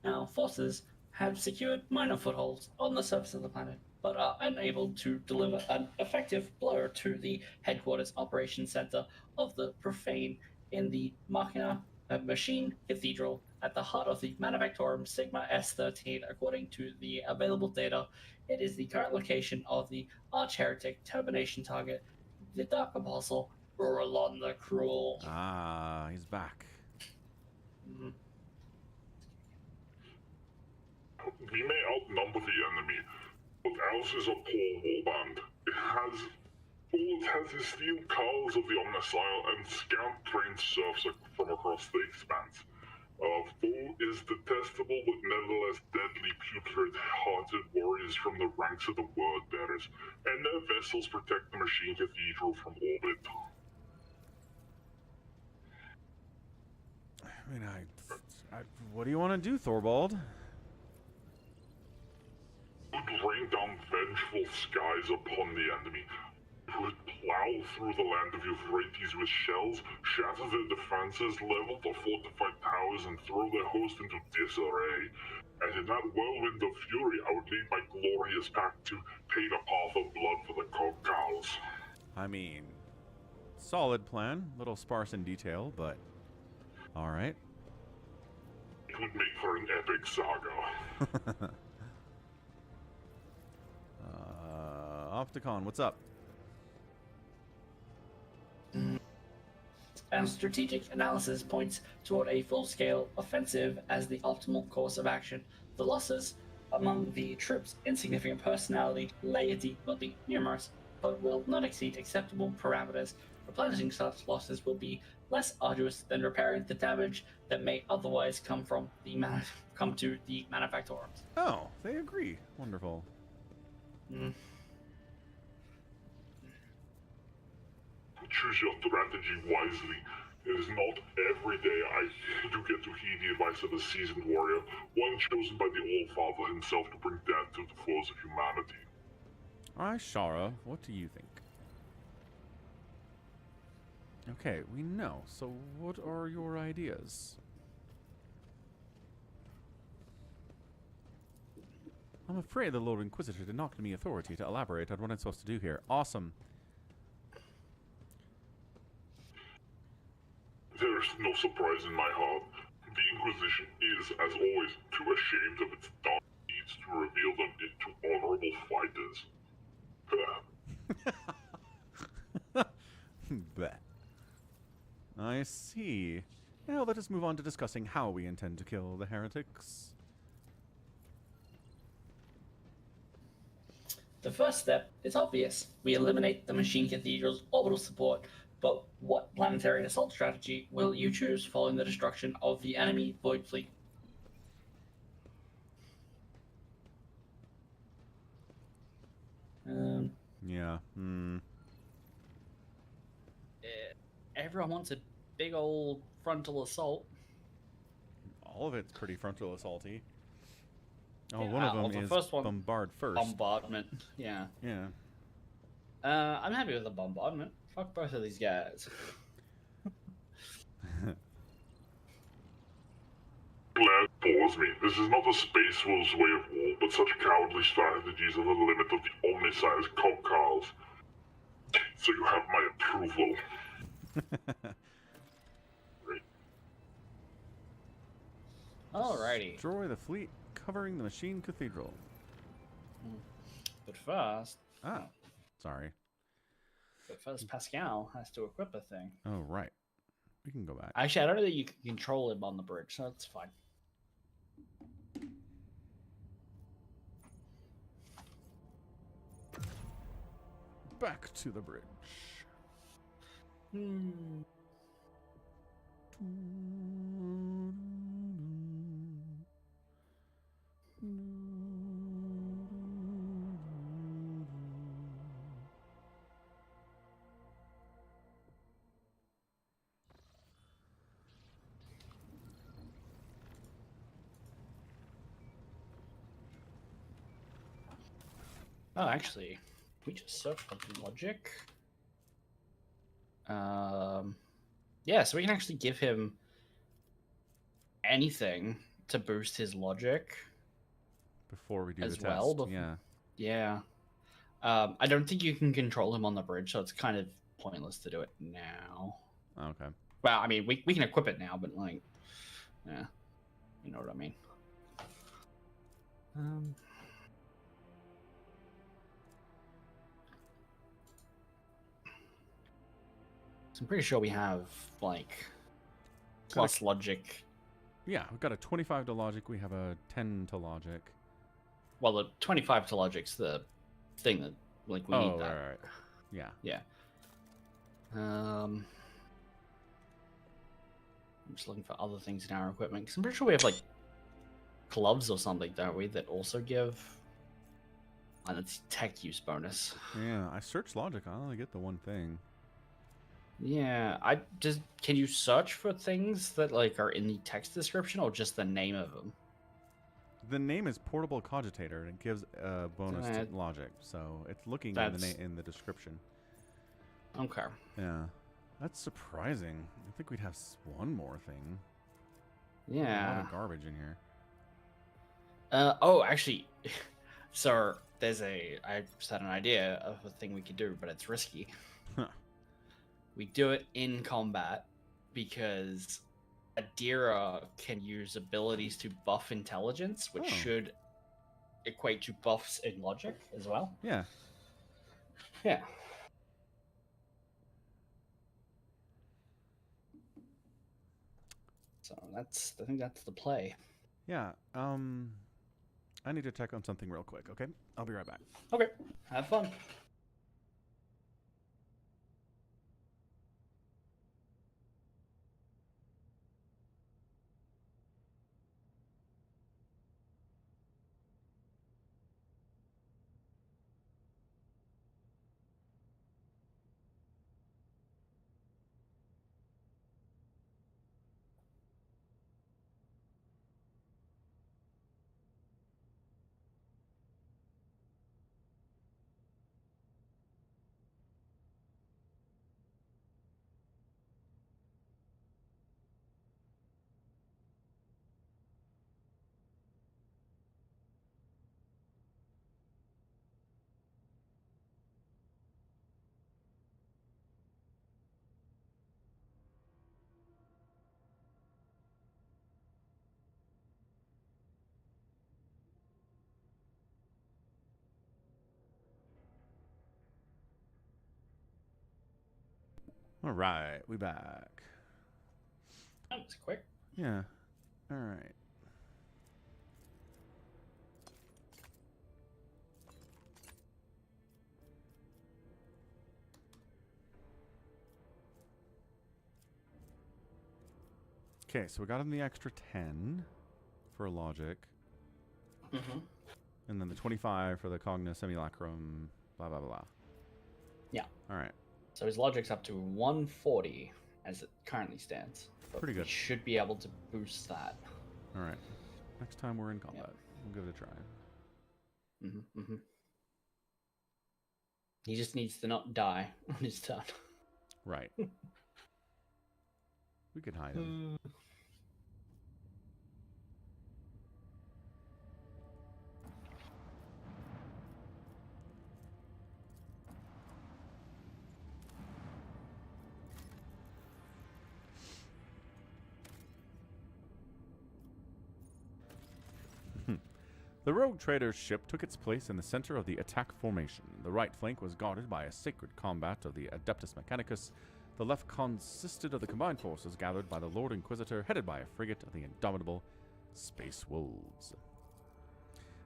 Our forces have secured minor footholds on the surface of the planet, but are unable to deliver an effective blow to the headquarters operations center of the profane in the Machina Machine Cathedral at the heart of the Manufactorum Sigma S13. According to the available data, it is the current location of the arch-heretic termination target, the Dark Apostle, Ruralon the Cruel. Ah, he's back. We may outnumber the enemy, but ours is a poor warband. All it has is steel cars of the Omniscile and scout-trained serfs from across the expanse. Our foe is detestable, but nevertheless deadly putrid-hearted warriors from the ranks of the Word-Bearers, and their vessels protect the Machine Cathedral from orbit. I mean, what do you want to do, Thorvald? Would rain down vengeful skies upon the enemy. Would plow through the land of Euphrates with shells, shatter their defenses, level the fortified towers, and throw their host into disarray. And in that whirlwind of fury, I would lead my glorious pack to pay the path of blood for the Kokals. I mean, solid plan. Little sparse in detail, but alright. It would make for an epic saga. Opticon, what's up? Our strategic analysis points toward a full-scale offensive as the optimal course of action. The losses among the troops, insignificant personality, laity will be numerous, but will not exceed acceptable parameters. Replenishing such losses will be less arduous than repairing the damage that may otherwise come to the manufactorums. Oh, they agree. Wonderful. Choose your strategy wisely. It is not every day I do get to heed the advice of a seasoned warrior, one chosen by the All-Father himself to bring death to the foes of humanity. Alright, Shara, what do you think? Okay, we know. So what are your ideas? I'm afraid the Lord Inquisitor did not give me authority to elaborate on what I'm supposed to do here. Awesome. There is no surprise in my heart. The Inquisition is, as always, too ashamed of its dark deeds to reveal them into honorable fighters. I see. Now let us move on to discussing how we intend to kill the heretics. The first step is obvious. We eliminate the Machine Cathedral's orbital support, but what planetary assault strategy will you choose following the destruction of the enemy Void Fleet? Yeah. Everyone wants a big old frontal assault. All of it's pretty frontal assaulty. Oh, Yeah, one of them the is first one, bombard first. Bombardment. Yeah. Yeah. I'm happy with the bombardment. Fuck both of these guys. Glad bores me. This is not the Space Wolves' way of war, but such cowardly strategies are the limit of the omnisized Cobcars. So you have my approval. Alrighty. Destroy the fleet covering the Machine Cathedral. But first, Sorry. Pascal has to equip a thing. Oh, right. We can go back. Actually, I don't know that you can control him on the bridge, so that's fine. Back to the bridge. Oh, actually, we just search for logic. Yeah, so we can actually give him anything to boost his logic Before we do as the well. test. Yeah. Yeah. I don't think you can control him on the bridge, so it's kind of pointless to do it now. Okay. Well, I mean, we can equip it now, but like, yeah, you know what I mean. So I'm pretty sure we have like plus logic. Yeah, we've got a 25 to logic. We have a 10 to logic. Well, the 25 to logic's the thing that like we need that. Right. Yeah. Yeah. I'm just looking for other things in our equipment because I'm pretty sure we have like gloves or something, don't we? That also give. And it's tech use bonus. Yeah, I searched logic. I only get the one thing. Yeah, I just can you search for things that like are in the text description or just the name of them? The name is portable cogitator, and it gives a bonus to logic. So it's looking in the description. Okay. Yeah, that's surprising. I think we'd have one more thing. Yeah. A lot of garbage in here. Oh, actually, so I just had an idea of a thing we could do, but it's risky. Huh. We do it in combat because Adira can use abilities to buff intelligence, which should equate to buffs in logic as well. Yeah. Yeah. So I think that's the play. Yeah. I need to check on something real quick. Okay, I'll be right back. Okay. Have fun. All right, we back. That was quick. Yeah. All right. Okay, so we got him the extra 10 for logic. Mm-hmm. And then the 25 for the Cogna Simulacrum, blah, blah, blah. Yeah. All right. So his logic's up to 140 as it currently stands. But Pretty good. We should be able to boost that. All right. Next time we're in combat, we'll give it a try. Mm-hmm, mm-hmm. He just needs to not die on his turn. Right. We could hide him. The rogue trader's ship took its place in the center of the attack formation. The right flank was guarded by a sacred combat of the Adeptus Mechanicus. The left consisted of the combined forces gathered by the Lord Inquisitor, headed by a frigate of the indomitable Space Wolves.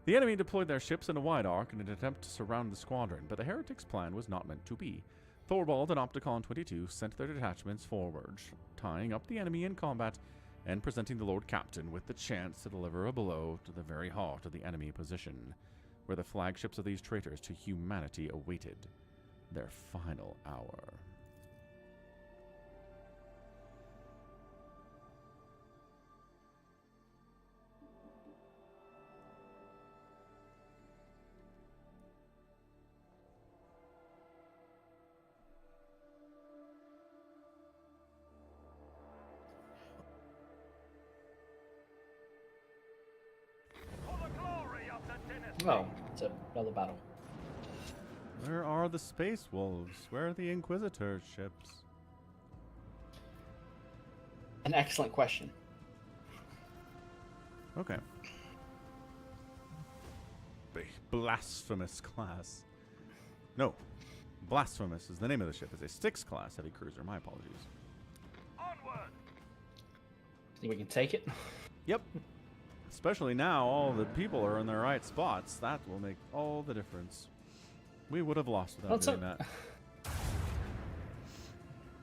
The enemy deployed their ships in a wide arc in an attempt to surround the squadron, but the heretics' plan was not meant to be. Thorvald and Opticon 22 sent their detachments forward, tying up the enemy in combat and presenting the Lord Captain with the chance to deliver a blow to the very heart of the enemy position, where the flagships of these traitors to humanity awaited their final hour. For the glory of the dynasty. Oh, it's another battle. Where are the Space Wolves? Where are the Inquisitor ships? An excellent question. Okay. Blasphemous class. No. Blasphemous is the name of the ship. It's a Styx class heavy cruiser. My apologies. Onward. Think we can take it? Yep. Especially now all the people are in their right spots. That will make all the difference. We would have lost without doing that.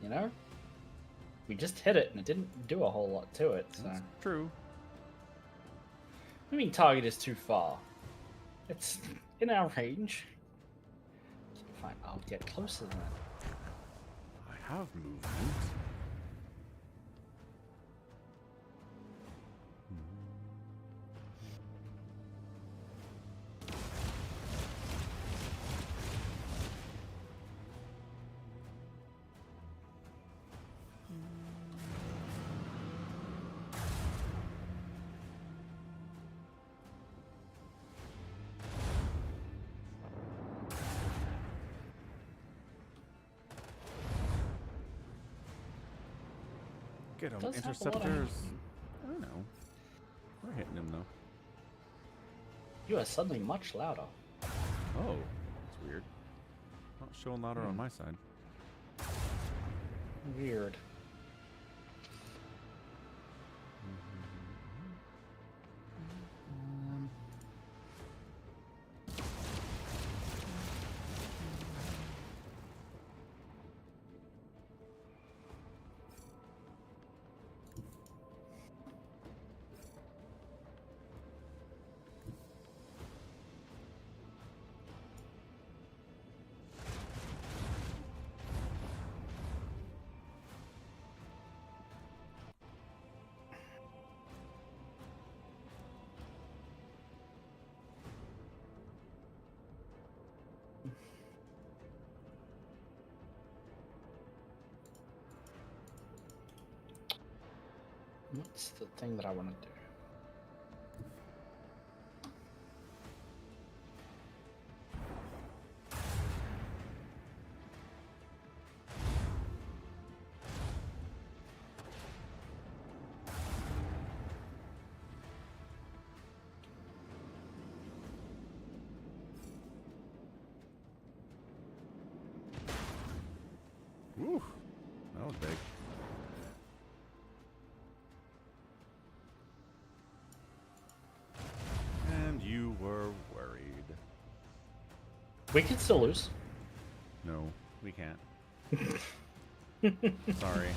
You know? We just hit it and it didn't do a whole lot to it, so. That's true. I mean, target is too far. It's in our range. Fine, I'll get closer than that. I have movement. Get them, Does have a lot of- interceptors. I don't know. We're hitting him though. You are suddenly much louder. Oh, that's weird. Not showing louder on my side. Weird. What's the thing that I want to do? Woo! That was big. We can still lose. No, we can't. Sorry.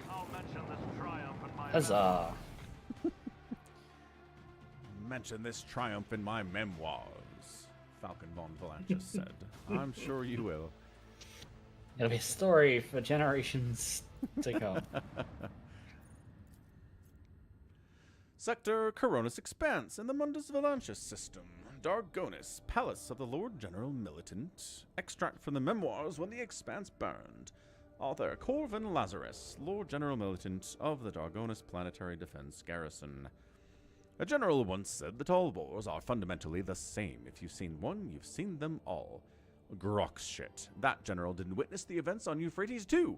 I'll mention this triumph in my Huzzah. Mention this triumph in my memoirs, Falcon von Valanchus said. I'm sure you will. It'll be a story for generations to come. Sector Coronis Expanse in the Mundus Valanchus system. Dargonis, Palace of the Lord General Militant. Extract from the memoirs when the Expanse burned. Author Corvin Lazarus, Lord General Militant of the Dargonis Planetary Defense Garrison. A general once said that all wars are fundamentally the same. If you've seen one, you've seen them all. Grox shit. That general didn't witness the events on Euphrates too.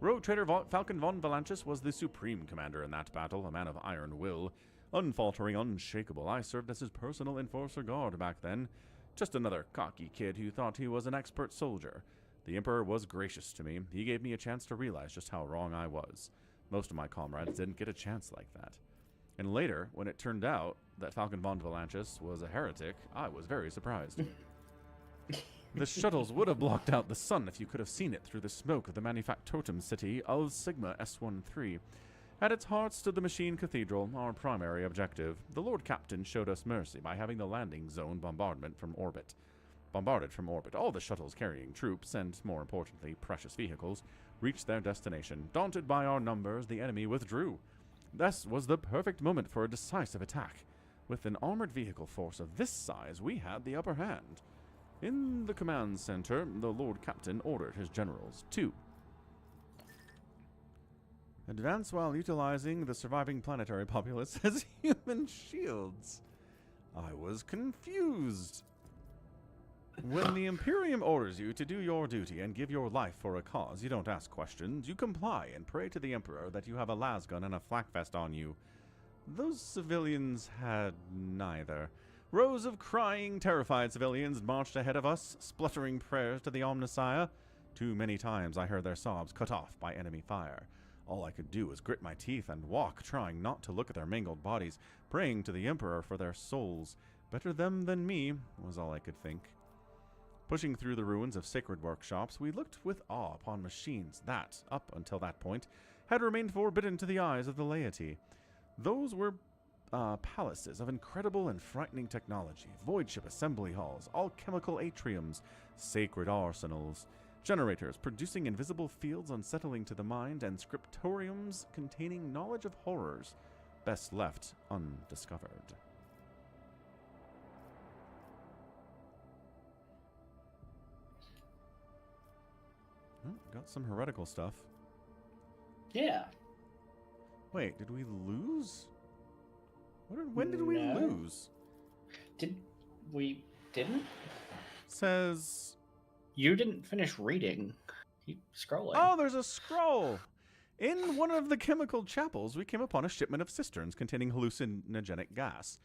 Rogue trader Falcon von Valanchus was the supreme commander in that battle, a man of iron will. Unfaltering, unshakable. I served as his personal enforcer guard back then. Just another cocky kid who thought he was an expert soldier. The Emperor was gracious to me. He gave me a chance to realize just how wrong I was. Most of my comrades didn't get a chance like that. And later, when it turned out that Falcon von Valanchus was a heretic, I was very surprised. The shuttles would have blocked out the sun if you could have seen it through the smoke of the manufactotum city of Sigma S13. At its heart stood the machine cathedral, our primary objective. The Lord Captain showed us mercy by having the landing zone bombarded from orbit. All the shuttles carrying troops, and more importantly, precious vehicles, reached their destination. Daunted by our numbers, the enemy withdrew. This was the perfect moment for a decisive attack. With an armored vehicle force of this size, we had the upper hand. In the command center, the Lord Captain ordered his generals to advance while utilizing the surviving planetary populace as human shields. I was confused. When the Imperium orders you to do your duty and give your life for a cause, you don't ask questions. You comply and pray to the Emperor that you have a lasgun and a flak vest on you. Those civilians had neither. Rows of crying, terrified civilians marched ahead of us, spluttering prayers to the Omnissiah. Too many times I heard their sobs cut off by enemy fire. All I could do was grit my teeth and walk, trying not to look at their mangled bodies, praying to the Emperor for their souls. Better them than me, was all I could think. Pushing through the ruins of sacred workshops, we looked with awe upon machines that, up until that point, had remained forbidden to the eyes of the laity. Those were palaces of incredible and frightening technology, void ship assembly halls, alchemical atriums, sacred arsenals, generators producing invisible fields unsettling to the mind, and scriptoriums containing knowledge of horrors best left undiscovered. Got some heretical stuff. Yeah. Wait, did we lose? When did we lose? Didn't? Says... You didn't finish reading. Keep scrolling. Oh, there's a scroll! In one of the chemical chapels, we came upon a shipment of cisterns containing hallucinogenic gas.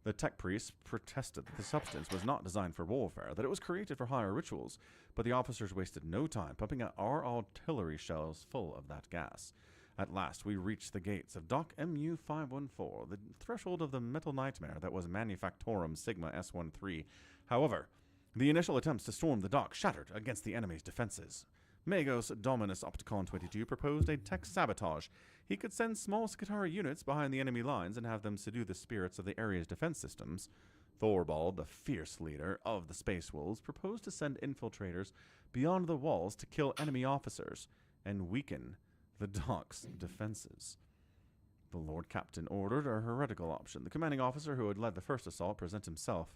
The tech priests protested that the substance was not designed for warfare, that it was created for higher rituals, but the officers wasted no time pumping out our artillery shells full of that gas. At last, we reached the gates of Dock MU-514, the threshold of the metal nightmare that was Manufactorum Sigma S13. However, the initial attempts to storm the dock shattered against the enemy's defenses. Magos Dominus Opticon 22 proposed a tech sabotage. He could send small Skitarii units behind the enemy lines and have them subdue the spirits of the area's defense systems. Thorvald, the fierce leader of the Space Wolves, proposed to send infiltrators beyond the walls to kill enemy officers and weaken the dock's defenses. The Lord Captain ordered a heretical option. The commanding officer who had led the first assault present himself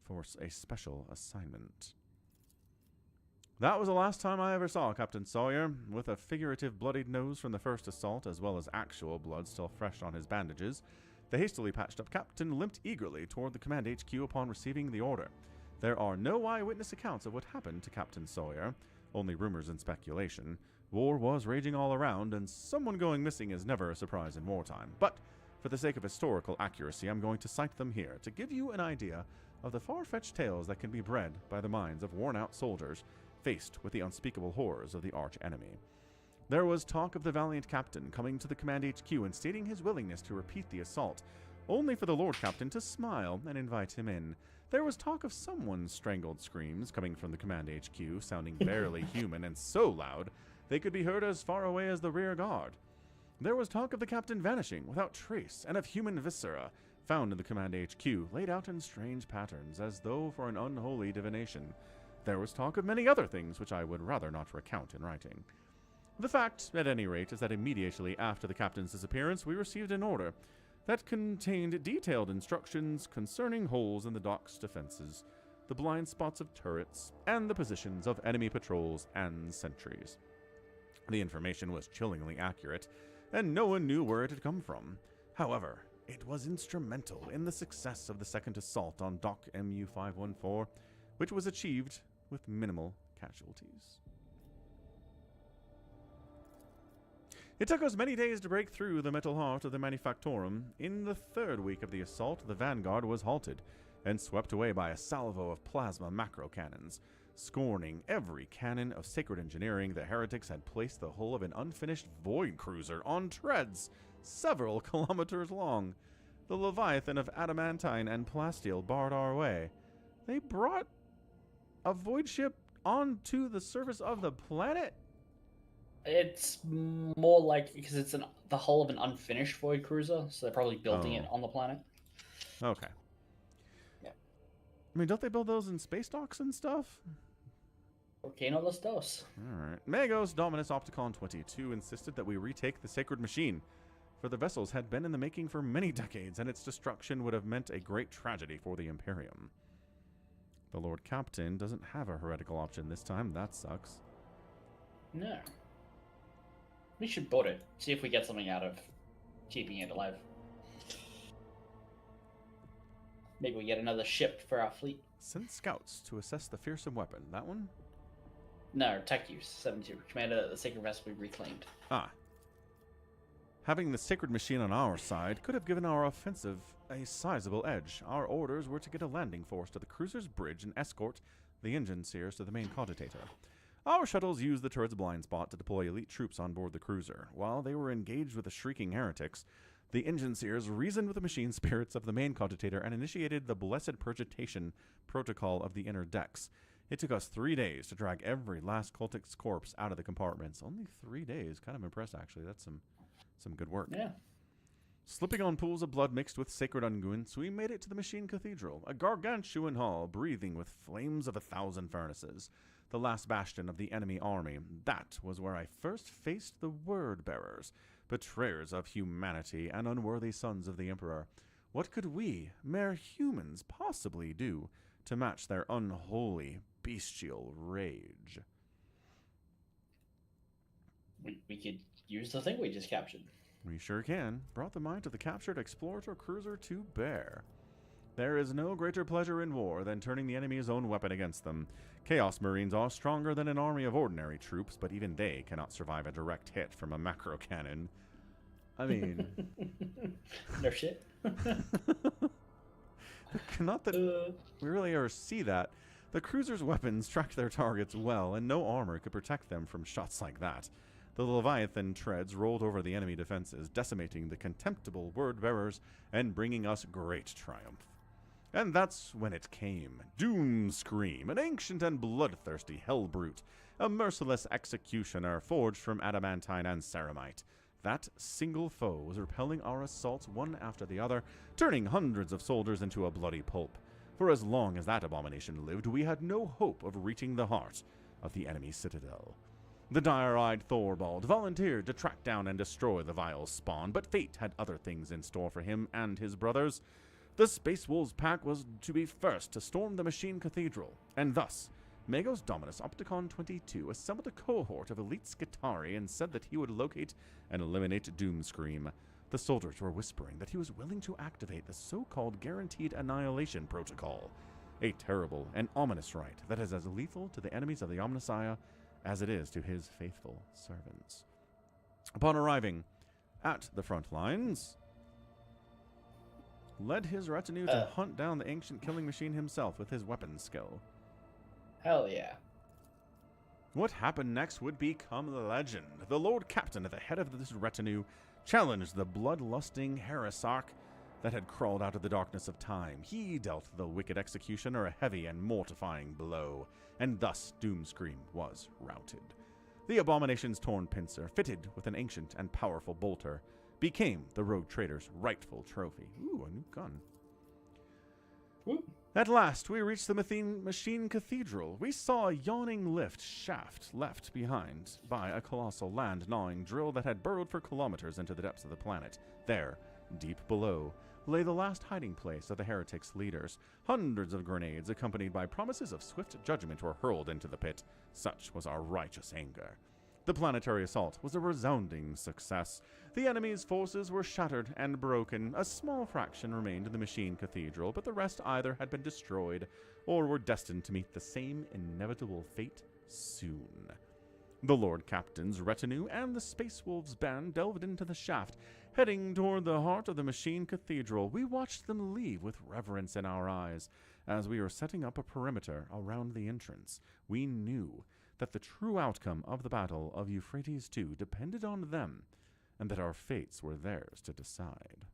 for a special assignment. That was the last time I ever saw Captain Sawyer. With a figurative bloodied nose from the first assault, as well as actual blood still fresh on his bandages, the hastily patched up captain limped eagerly toward the command HQ upon receiving the order. There are no eyewitness accounts of what happened to Captain Sawyer, only rumors and speculation. War was raging all around, and someone going missing is never a surprise in wartime. But For the sake of historical accuracy, I'm going to cite them here to give you an idea of the far-fetched tales that can be bred by the minds of worn-out soldiers faced with the unspeakable horrors of the arch-enemy. There was talk of the valiant captain coming to the Command HQ and stating his willingness to repeat the assault, only for the Lord Captain to smile and invite him in. There was talk of someone's strangled screams coming from the Command HQ, sounding barely human and so loud they could be heard as far away as the rear guard. There was talk of the captain vanishing without trace, and of human viscera found in the Command HQ, laid out in strange patterns, as though for an unholy divination. There was talk of many other things which I would rather not recount in writing. The fact, at any rate, is that immediately after the captain's disappearance, we received an order that contained detailed instructions concerning holes in the dock's defenses, the blind spots of turrets, and the positions of enemy patrols and sentries. The information was chillingly accurate, and no one knew where it had come from. However, it was instrumental in the success of the second assault on Dock MU-514, which was achieved with minimal casualties. It took us many days to break through the metal heart of the Manufactorum. In the third week of the assault, the vanguard was halted and swept away by a salvo of plasma macro cannons. Scorning every cannon of sacred engineering, the heretics had placed the hull of an unfinished void cruiser on treads several kilometers long. The Leviathan of adamantine and plasteel barred our way. They brought a void ship onto the surface of the planet? It's more like because it's the hull of an unfinished void cruiser, so they're probably building it on the planet. Okay. Yeah. I mean, don't they build those in space docks and stuff? Volcano los dos. Alright. Magos Dominus Opticon 22 insisted that we retake the sacred machine, for the vessels had been in the making for many decades, and its destruction would have meant a great tragedy for the Imperium. The Lord Captain doesn't have a heretical option this time. That sucks. No. We should board it. See if we get something out of keeping it alive. Maybe we get another ship for our fleet. Send scouts to assess the fearsome weapon. That one? No, tech use. 72. Commander, the sacred vessel we reclaimed. Ah. Having the sacred machine on our side could have given our offensive a sizable edge. Our orders were to get a landing force to the cruiser's bridge and escort the engine seers to the main cogitator. Our shuttles used the turret's blind spot to deploy elite troops on board the cruiser. While they were engaged with the shrieking heretics, the engine seers reasoned with the machine spirits of the main cogitator and initiated the blessed purgitation protocol of the inner decks. It took us 3 days to drag every last cultist's corpse out of the compartments. Only 3 days. Kind of impressed, actually. That's some good work. Yeah. Slipping on pools of blood mixed with sacred unguents, we made it to the machine cathedral, a gargantuan hall breathing with flames of 1,000 furnaces. The last bastion of the enemy army. That was where I first faced the word-bearers, betrayers of humanity and unworthy sons of the Emperor. What could we, mere humans, possibly do to match their unholy, bestial rage? We could use the thing we just captured. We sure can. Brought the mind of the captured explorator cruiser to bear. There is no greater pleasure in war than turning the enemy's own weapon against them. Chaos Marines are stronger than an army of ordinary troops, but even they cannot survive a direct hit from a macro cannon. I mean... No shit. Not that we really ever see that. The cruiser's weapons tracked their targets well, and no armor could protect them from shots like that. The Leviathan treads rolled over the enemy defenses, decimating the contemptible word-bearers and bringing us great triumph. And that's when it came. Doom Scream, an ancient and bloodthirsty hell-brute, a merciless executioner forged from adamantine and ceramite. That single foe was repelling our assaults one after the other, turning hundreds of soldiers into a bloody pulp. For as long as that abomination lived, we had no hope of reaching the heart of the enemy citadel. The dire-eyed Thorvald volunteered to track down and destroy the vile spawn, but fate had other things in store for him and his brothers. The Space Wolves pack was to be first to storm the Machine Cathedral, and thus, Magos Dominus Opticon 22 assembled a cohort of elite Skitarii and said that he would locate and eliminate Doomscream. The soldiers were whispering that he was willing to activate the so-called Guaranteed Annihilation Protocol, a terrible and ominous rite that is as lethal to the enemies of the Omnissiah as it is to his faithful servants. Upon arriving at the front lines, led his retinue to hunt down the ancient killing machine himself with his weapon skill. Hell yeah. What happened next would become legend. The Lord Captain at the head of this retinue challenged the bloodlusting Harasok that had crawled out of the darkness of time. He dealt the wicked executioner a heavy and mortifying blow, and thus Doomscream was routed. The abomination's torn pincer, fitted with an ancient and powerful bolter, became the rogue trader's rightful trophy. Ooh, a new gun. Woo. At last, we reached the Machine Cathedral. We saw a yawning lift shaft left behind by a colossal land-gnawing drill that had burrowed for kilometers into the depths of the planet. There, deep below, lay the last hiding place of the heretics' leaders. Hundreds of grenades, accompanied by promises of swift judgment, were hurled into the pit. Such was our righteous anger. The planetary assault was a resounding success. The enemy's forces were shattered and broken. A small fraction remained in the Machine Cathedral, but the rest either had been destroyed or were destined to meet the same inevitable fate soon. The Lord Captain's retinue and the Space Wolves band delved into the shaft, heading toward the heart of the Machine Cathedral. We watched them leave with reverence in our eyes. As we were setting up a perimeter around the entrance, we knew that the true outcome of the Battle of Euphrates II depended on them, and that our fates were theirs to decide.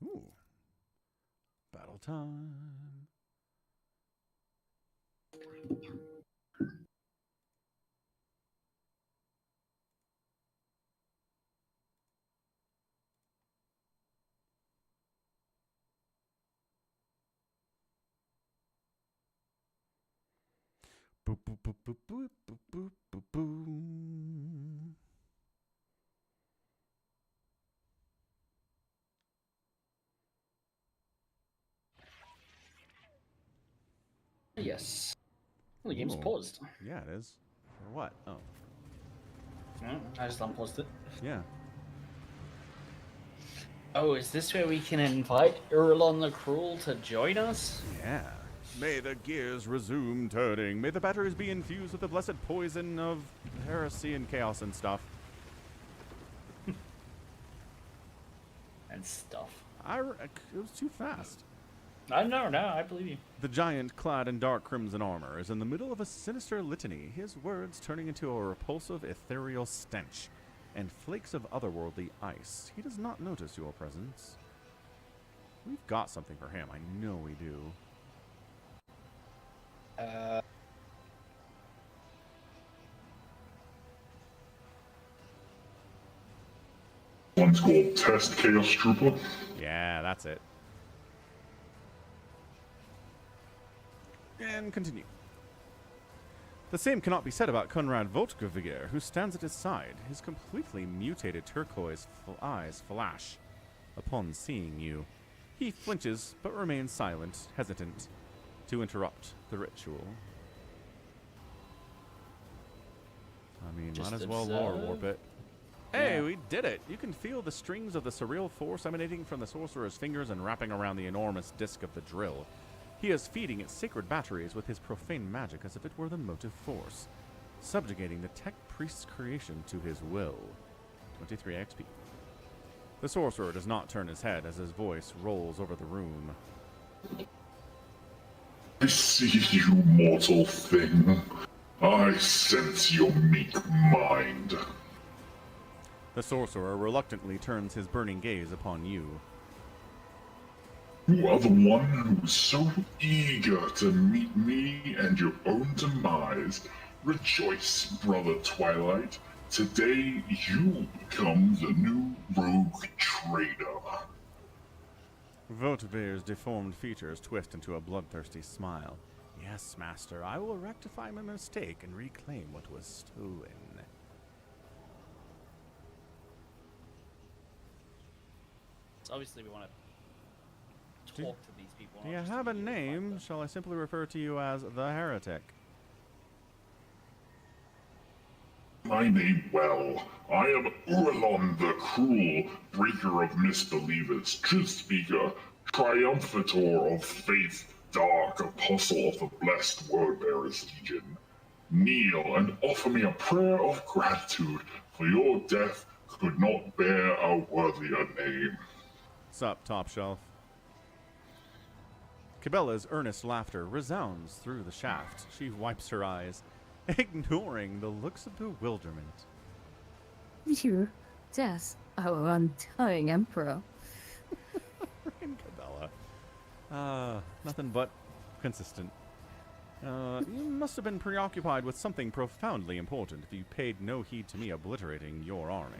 Ooh. Battle time. Boop, boop, boop, boop, boop, boop, boop, boop, boom. Yes. Well, the game's Ooh. paused. Yeah, it is. For what? Oh, I just unpaused it. yeah. Oh, is this where we can invite Urlon the Cruel to join us? Yeah. May the gears resume turning. May the batteries be infused with the blessed poison of heresy and chaos and stuff. And stuff. It was too fast. No, I believe you. The giant, clad in dark crimson armor, is in the middle of a sinister litany, his words turning into a repulsive ethereal stench and flakes of otherworldly ice. He does not notice your presence. We've got something for him. I know we do. One's called Test Chaos Trooper. Yeah, that's it. And continue. The same cannot be said about Conrad Voltgeviger, who stands at his side. His completely mutated turquoise eyes flash upon seeing you. He flinches, but remains silent, hesitant to interrupt the ritual. I mean, Just might as well observe. lore warp it. Hey, Yeah. we did it! You can feel the strings of the surreal force emanating from the sorcerer's fingers and wrapping around the enormous disc of the drill. He is feeding its sacred batteries with his profane magic as if it were the motive force, subjugating the tech priest's creation to his will. 23 XP. The sorcerer does not turn his head as his voice rolls over the room. I see you, mortal thing. I sense your meek mind. The sorcerer reluctantly turns his burning gaze upon you. You are the one who was so eager to meet me and your own demise. Rejoice, brother Twilight. Today you become the new rogue trader. Votivir's deformed features twist into a bloodthirsty smile. Yes, master, I will rectify my mistake and reclaim what was stolen. So obviously we want to talk to these people. Do not you just have a immediately fight name? them. Shall I simply refer to you as the heretic? My name well. I am Urlon the Cruel, breaker of misbelievers, truth speaker, triumphator of faith, dark apostle of the blessed word-bearers legion. Kneel and offer me a prayer of gratitude, for your death could not bear a worthier name. Sup, top shelf? Cabela's earnest laughter resounds through the shaft. She wipes her eyes, ignoring the looks of bewilderment. You, death, our undying emperor. Freaking Cabela. Nothing but consistent. You must have been preoccupied with something profoundly important if you paid no heed to me obliterating your army.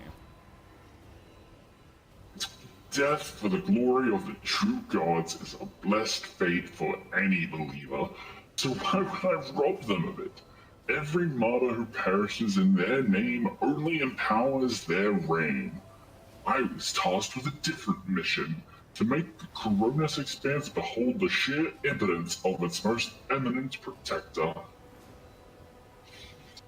Death for the glory of the true gods is a blessed fate for any believer, so why would I rob them of it? Every martyr who perishes in their name only empowers their reign. I was tasked with a different mission, to make the Coronis Expanse behold the sheer impotence of its most eminent protector.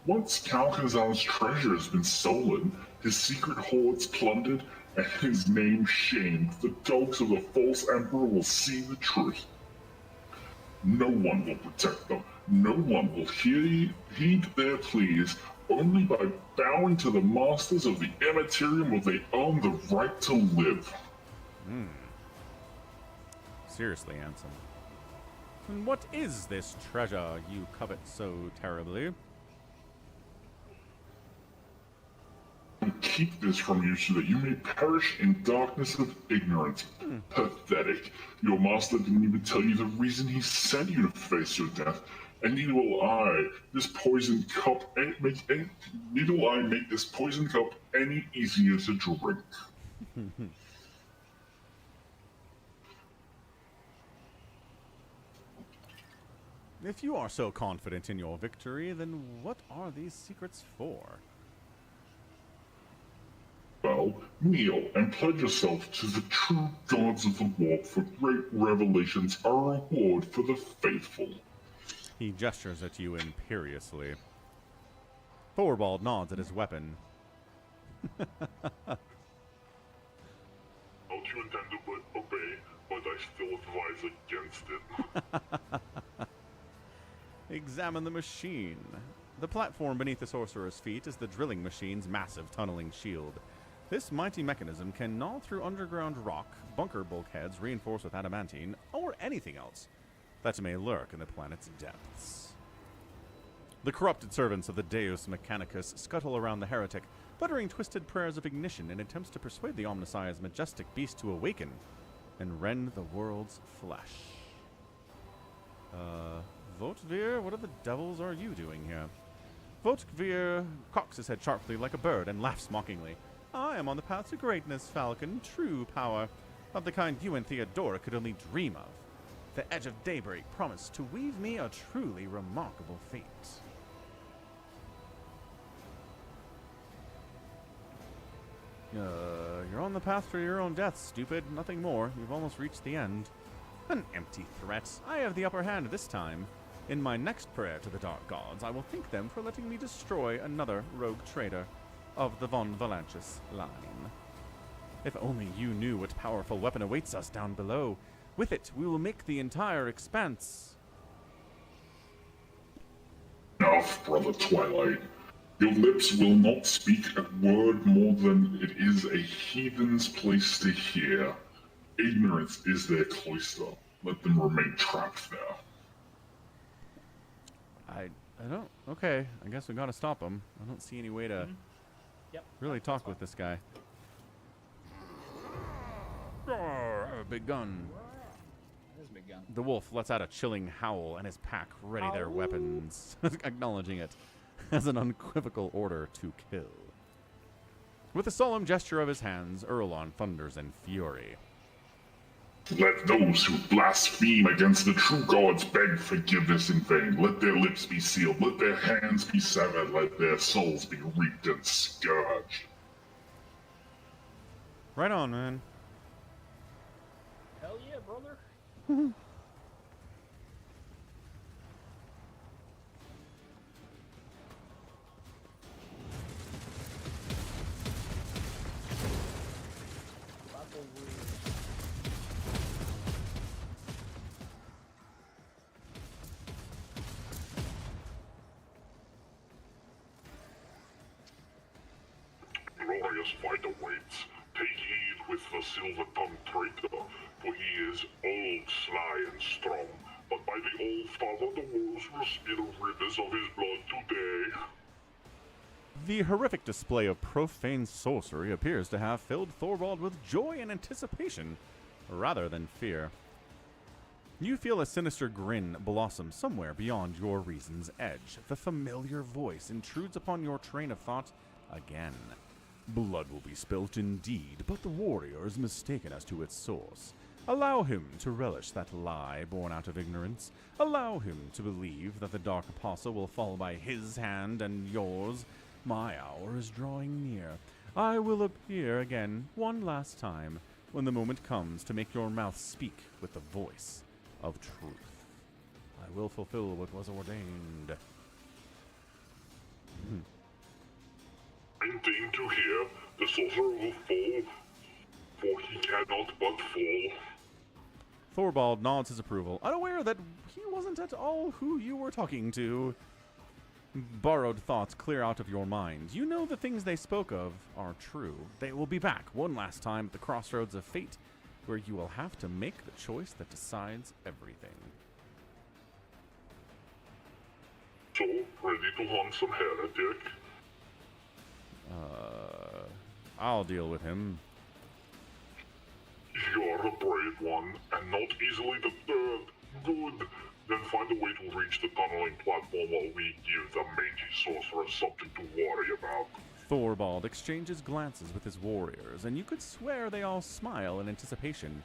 Once Calcazar's treasure has been stolen, his secret hoards plundered, and his name shamed, the dogs of the false emperor will see the truth. No one will protect them. No one will heed their pleas. Only by bowing to the masters of the Immaterium will they earn the right to live. Seriously, Ansem. And what is this treasure you covet so terribly? I keep this from you so that you may perish in darkness of ignorance. Pathetic. Your master didn't even tell you the reason he sent you to face your death. And neither will I. This poisoned cup neither will I make this poisoned cup any easier to drink. If you are so confident in your victory, then what are these secrets for? Well, kneel and pledge yourself to the true gods of the warp, for great revelations are a reward for the faithful. He gestures at you imperiously. Thorwald nods at his weapon. Don't you intend to obey, but I still advise against it. Examine the machine. The platform beneath the sorcerer's feet is the drilling machine's massive tunneling shield. This mighty mechanism can gnaw through underground rock, bunker bulkheads reinforced with adamantine, or anything else that may lurk in the planet's depths. The corrupted servants of the Deus Mechanicus scuttle around the heretic, uttering twisted prayers of ignition in attempts to persuade the Omnissiah's majestic beast to awaken and rend the world's flesh. Votvir, what the devils are you doing here? Votvir cocks his head sharply like a bird and laughs mockingly. I am on the path to greatness, Falcon, true power, of the kind you and Theodora could only dream of. The edge of daybreak promised to weave me a truly remarkable fate. You're on the path to your own death, stupid. Nothing more. You've almost reached the end. An empty threat. I have the upper hand this time. In my next prayer to the Dark Gods, I will thank them for letting me destroy another rogue traitor of the Von Valanchus line. If only you knew what powerful weapon awaits us down below. With it, we will make the entire expanse. Enough, Brother Twilight. Your lips will not speak a word more than it is a heathen's place to hear. Ignorance is their cloister. Let them remain trapped there. I don't... Okay, I guess we gotta stop him. I don't see any way to really talk with this guy. Roar, I have a big gun. There's a big gun. The wolf lets out a chilling howl, and his pack ready their weapons, acknowledging it as an unequivocal order to kill. With a solemn gesture of his hands, Erlon thunders in fury. Let those who blaspheme against the true gods beg forgiveness in vain. Let their lips be sealed. Let their hands be severed. Let their souls be reaped and scourged. Right on, man. Hell yeah, brother. Glorious fight awaits. Take heed with the silver-tongued traitor, for he is old, sly, and strong. But by the Old Father, the walls will spill rivers of his blood today. The horrific display of profane sorcery appears to have filled Thorvald with joy and anticipation, rather than fear. You feel a sinister grin blossom somewhere beyond your reason's edge. The familiar voice intrudes upon your train of thought again. Blood will be spilt indeed, but the warrior is mistaken as to its source. Allow him to relish that lie born out of ignorance. Allow him to believe that the Dark Apostle will fall by his hand and yours. My hour is drawing near. I will appear again one last time when the moment comes to make your mouth speak with the voice of truth. I will fulfill what was ordained. I deign to hear the sorcerer will fall, for he cannot but fall. Thorvald nods his approval, unaware that he wasn't at all who you were talking to. Borrowed thoughts clear out of your mind. You know the things they spoke of are true. They will be back one last time at the crossroads of fate, where you will have to make the choice that decides everything. So, ready to hunt some heretic? I'll deal with him. You're a brave one, and not easily deterred. Good. Then find a way to reach the tunneling platform while we give the mangy sorcerer something to worry about. Thorvald exchanges glances with his warriors, and you could swear they all smile in anticipation,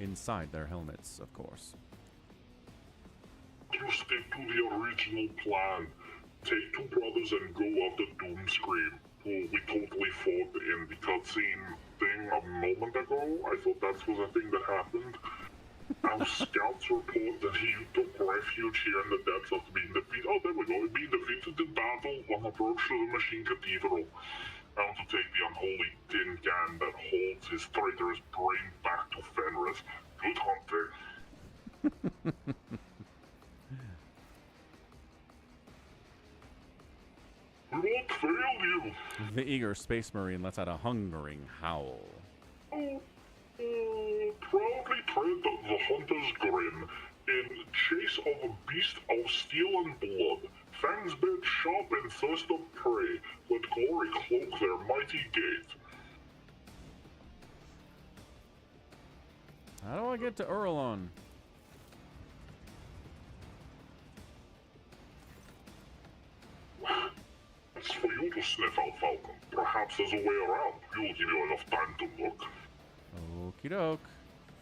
inside their helmets, of course. You stick to the original plan. Take two brothers and go after Doomscream, who we totally fought in the cutscene thing a moment ago. I thought that was a thing that happened. Our scouts report that he took refuge here in the depths after being defeated. Oh, there we go. Being defeated in battle on approach to the Machine Cathedral. Bound to take the unholy tin can that holds his traitorous brain back to Fenris. Good hunting. We won't fail you. The eager Space Marine lets out a hungering howl. Proudly tread the hunter's grin in chase of a beast of steel and blood. Fangs bent sharp in thirst of prey. Let glory cloak their mighty gait. How do I get to Urlon? It's for you to sniff out, Falcon. Perhaps there's a way around. You'll give you enough time to look. Okie doke.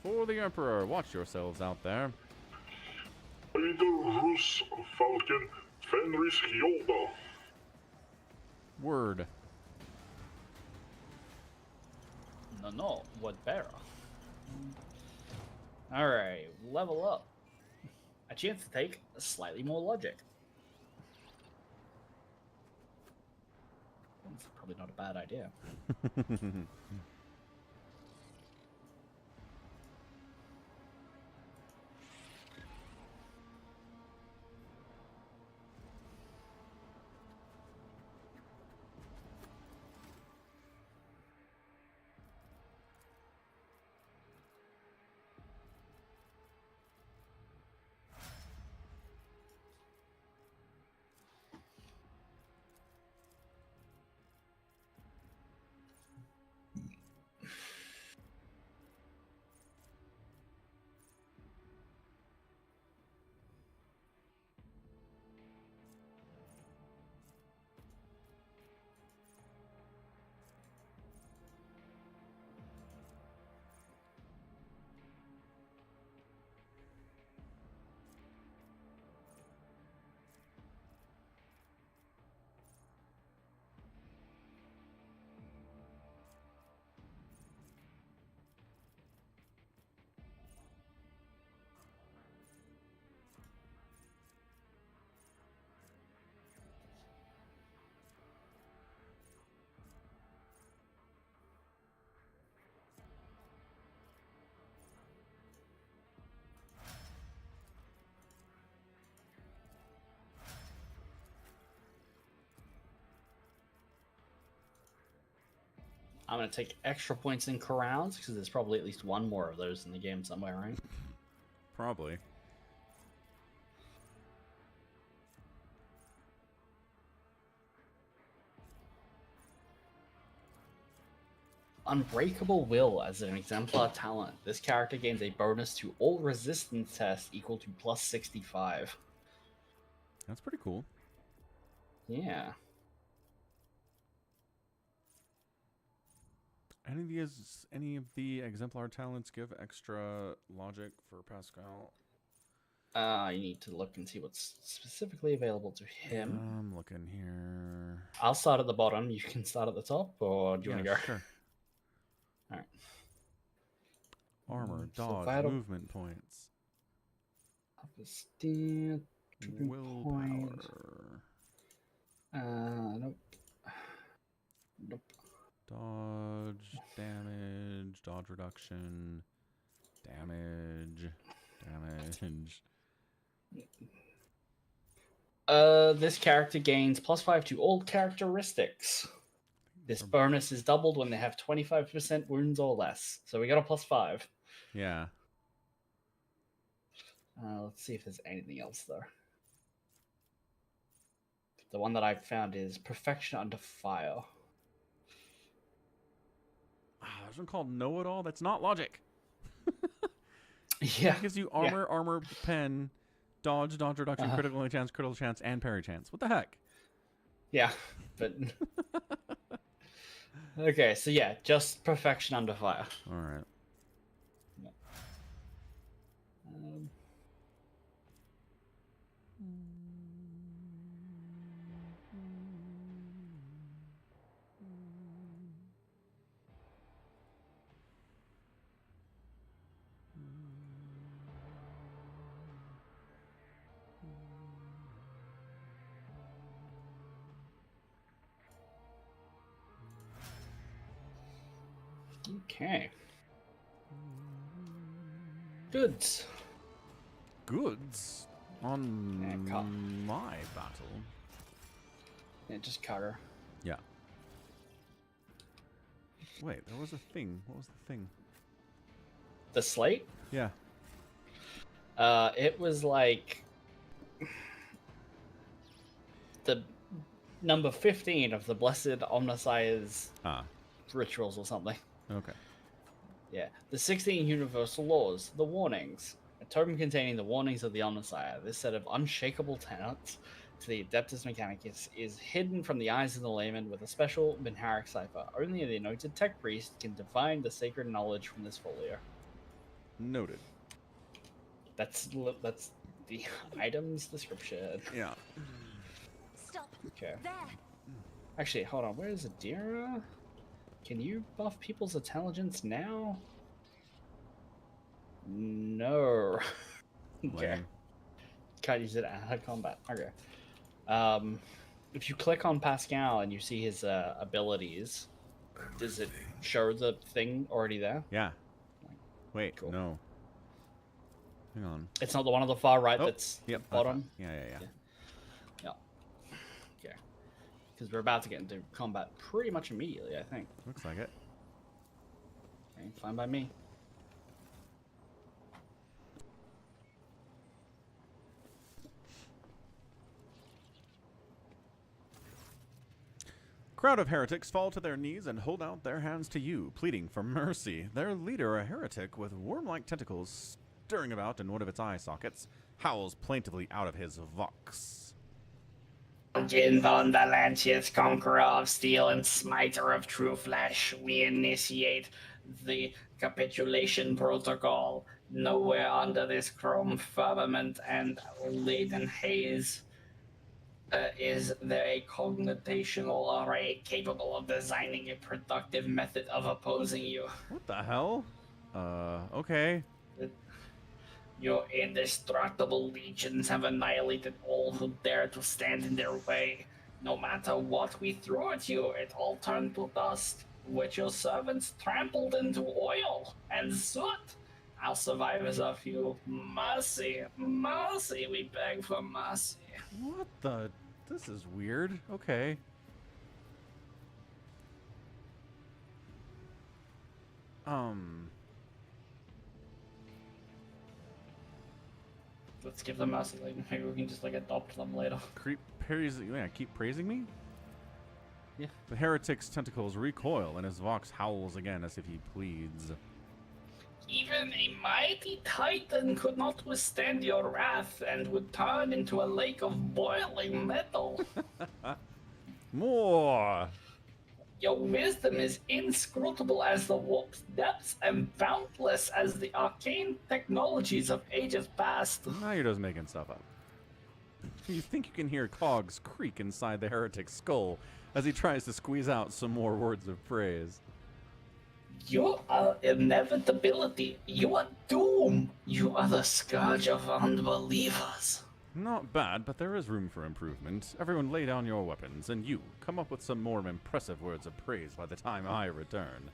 For the Emperor, watch yourselves out there. Either Rus, Falcon, Fenris Hyoda. Word. No, what better? Alright, level up. A chance to take slightly more logic. It's probably not a bad idea. I'm going to take extra points in corrals because there's probably at least one more of those in the game somewhere, right? Probably. Unbreakable Will as an exemplar talent. This character gains a bonus to all resistance tests equal to plus 65. That's pretty cool. Yeah. Any of the exemplar talents give extra logic for Pascal? You need to look and see what's specifically available to him. I'm looking here. I'll start at the bottom. You can start at the top, or do you want to go? Sure. All right. Armor, So dodge, vital- movement points, Stand, willpower. Nope. Nope. Dodge, damage, dodge reduction, damage. This character gains +5 to all characteristics. This bonus is doubled when they have 25% wounds or less. So we got a +5. Yeah. Let's see if there's anything else though. The one that I found is Perfection Under Fire. There's one called Know It All. That's not logic. Yeah. It gives you armor, armor, pen, dodge reduction, critical chance, and parry chance. What the heck? Yeah, but okay, so yeah, just Perfection Under Fire. All right. Okay. Goods. Goods on Yeah, my battle. Yeah, just Carter. Yeah. Wait, there was a thing. What was the thing? The slate? Yeah. It was like the number 15 of the Blessed Omnissiah's rituals or something. Okay. Yeah. The 16 universal laws, the warnings. A totem containing the warnings of the Omnissiah. This set of unshakable tenets to the Adeptus Mechanicus is hidden from the eyes of the layman with a special Minharic cipher. Only the anointed tech priest can divine the sacred knowledge from this folio. Noted. That's the item's description. Yeah. Stop. Okay. There. Actually, hold on. Where's Adira? Can you buff people's intelligence now? No. Okay. Lame. Can't use it out of combat. Okay. If you click on Pascal and you see his abilities, does it show the thing already there? Yeah. Wait, Cool. no. Hang on. It's not the one on the far right Oh, that's yep, bottom? Yeah. Yeah. Okay. Because we're about to get into combat pretty much immediately, I think. Looks like it. Okay, fine by me. Crowd of heretics fall to their knees and hold out their hands to you, pleading for mercy. Their leader, a heretic with worm-like tentacles stirring about in one of its eye sockets, howls plaintively out of his vox. Ginthon the Lancius, conqueror of steel and smiter of true flesh, we initiate the capitulation protocol. Nowhere under this chrome firmament and laden haze is there a computational array capable of designing a productive method of opposing you. What the hell? Okay. Your indestructible legions have annihilated all who dare to stand in their way. No matter what we throw at you, it all turned to dust, which your servants trampled into oil and soot. Our survivors are few. Mercy, mercy, we beg for mercy. What the? This is weird. Okay. Let's give them mercy. Like, maybe we can just like adopt them later. Keep praising me? Yeah. The heretic's tentacles recoil, and his vox howls again as if he pleads. Even a mighty titan could not withstand your wrath and would turn into a lake of boiling metal. More! Your wisdom is inscrutable as the warp's depths and boundless as the arcane technologies of ages past. Now you're just making stuff up. You think you can hear cogs creak inside the heretic's skull as he tries to squeeze out some more words of praise. You are inevitability. You are doom. You are the scourge of unbelievers. Not bad, but there is room for improvement. Everyone lay down your weapons, and you, come up with some more impressive words of praise by the time I return.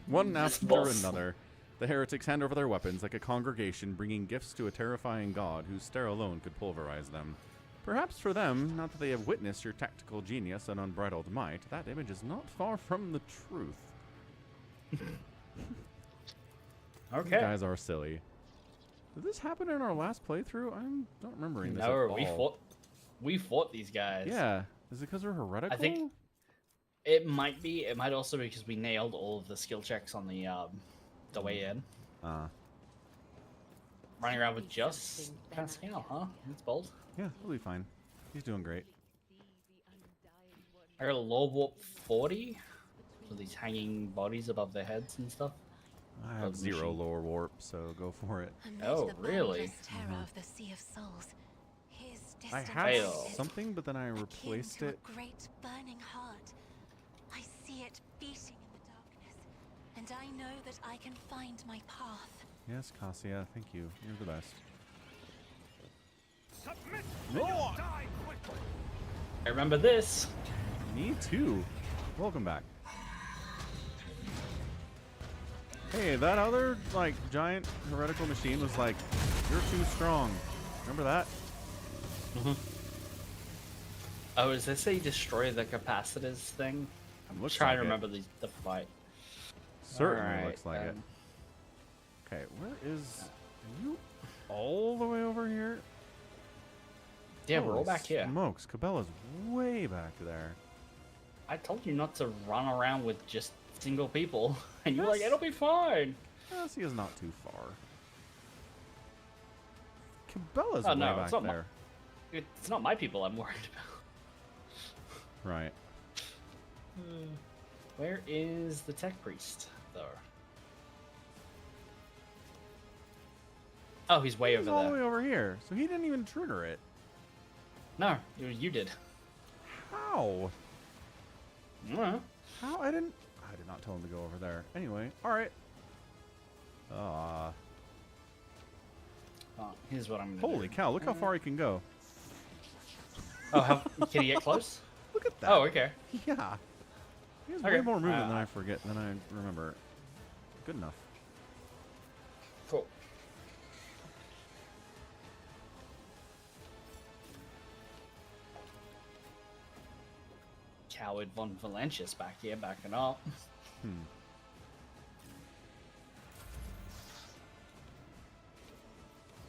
One after another, the heretics hand over their weapons like a congregation bringing gifts to a terrifying god whose stare alone could pulverize them. Perhaps for them, not that they have witnessed your tactical genius and unbridled might, that image is not far from the truth. Okay. You guys are silly. Did this happen in our last playthrough? I'm not remembering this at all. we fought these guys. Yeah. Is it because we're heretical? I think it might be. It might also be because we nailed all of the skill checks on the way in. Running around with just Pascal, huh? That's bold. Yeah, he'll be fine. He's doing great. I got a low warp 40 for these hanging bodies above their heads and stuff. I have 0 lower warp, so go for it. Oh, really? Terror of the Sea of Souls. His I distant had voice something, but then I akin replaced to it. a great burning heart. I see it beating in the darkness, and I know that I can find my path. Yes, Cassia, thank you. You're the best. Submit or you'll die quickly. I remember this. Me too. Welcome back. Hey, that other, like, giant heretical machine was like, you're too strong. Remember that? Oh, is this a destroy the capacitors thing? I'm Looks trying like to it. remember the fight. Certainly Alright, looks like it. Okay, where is... Are you all the way over here? Yeah, we're all Holy back here. Smokes, Cabela's way back there. I told you not to run around with just single people, and you were like, Yes. it'll be fine. Cassia is not too far. Cabela's Oh, way no, back it's not there. It's not my people I'm worried about. Right. Where is the tech priest, though? Oh, he's way He's over all the there. way over here, so he didn't even trigger it. No, you did. How? Uh-huh. How? I did not tell him to go over there. Anyway, alright. Oh, here's what I'm gonna Holy do. cow, look how far he can go. Oh, can he get close? Look at that. Oh, okay. Yeah. He has Okay. way more movement than I forget, than I remember. Good enough. Cool. Coward von Valentius back here, backing up.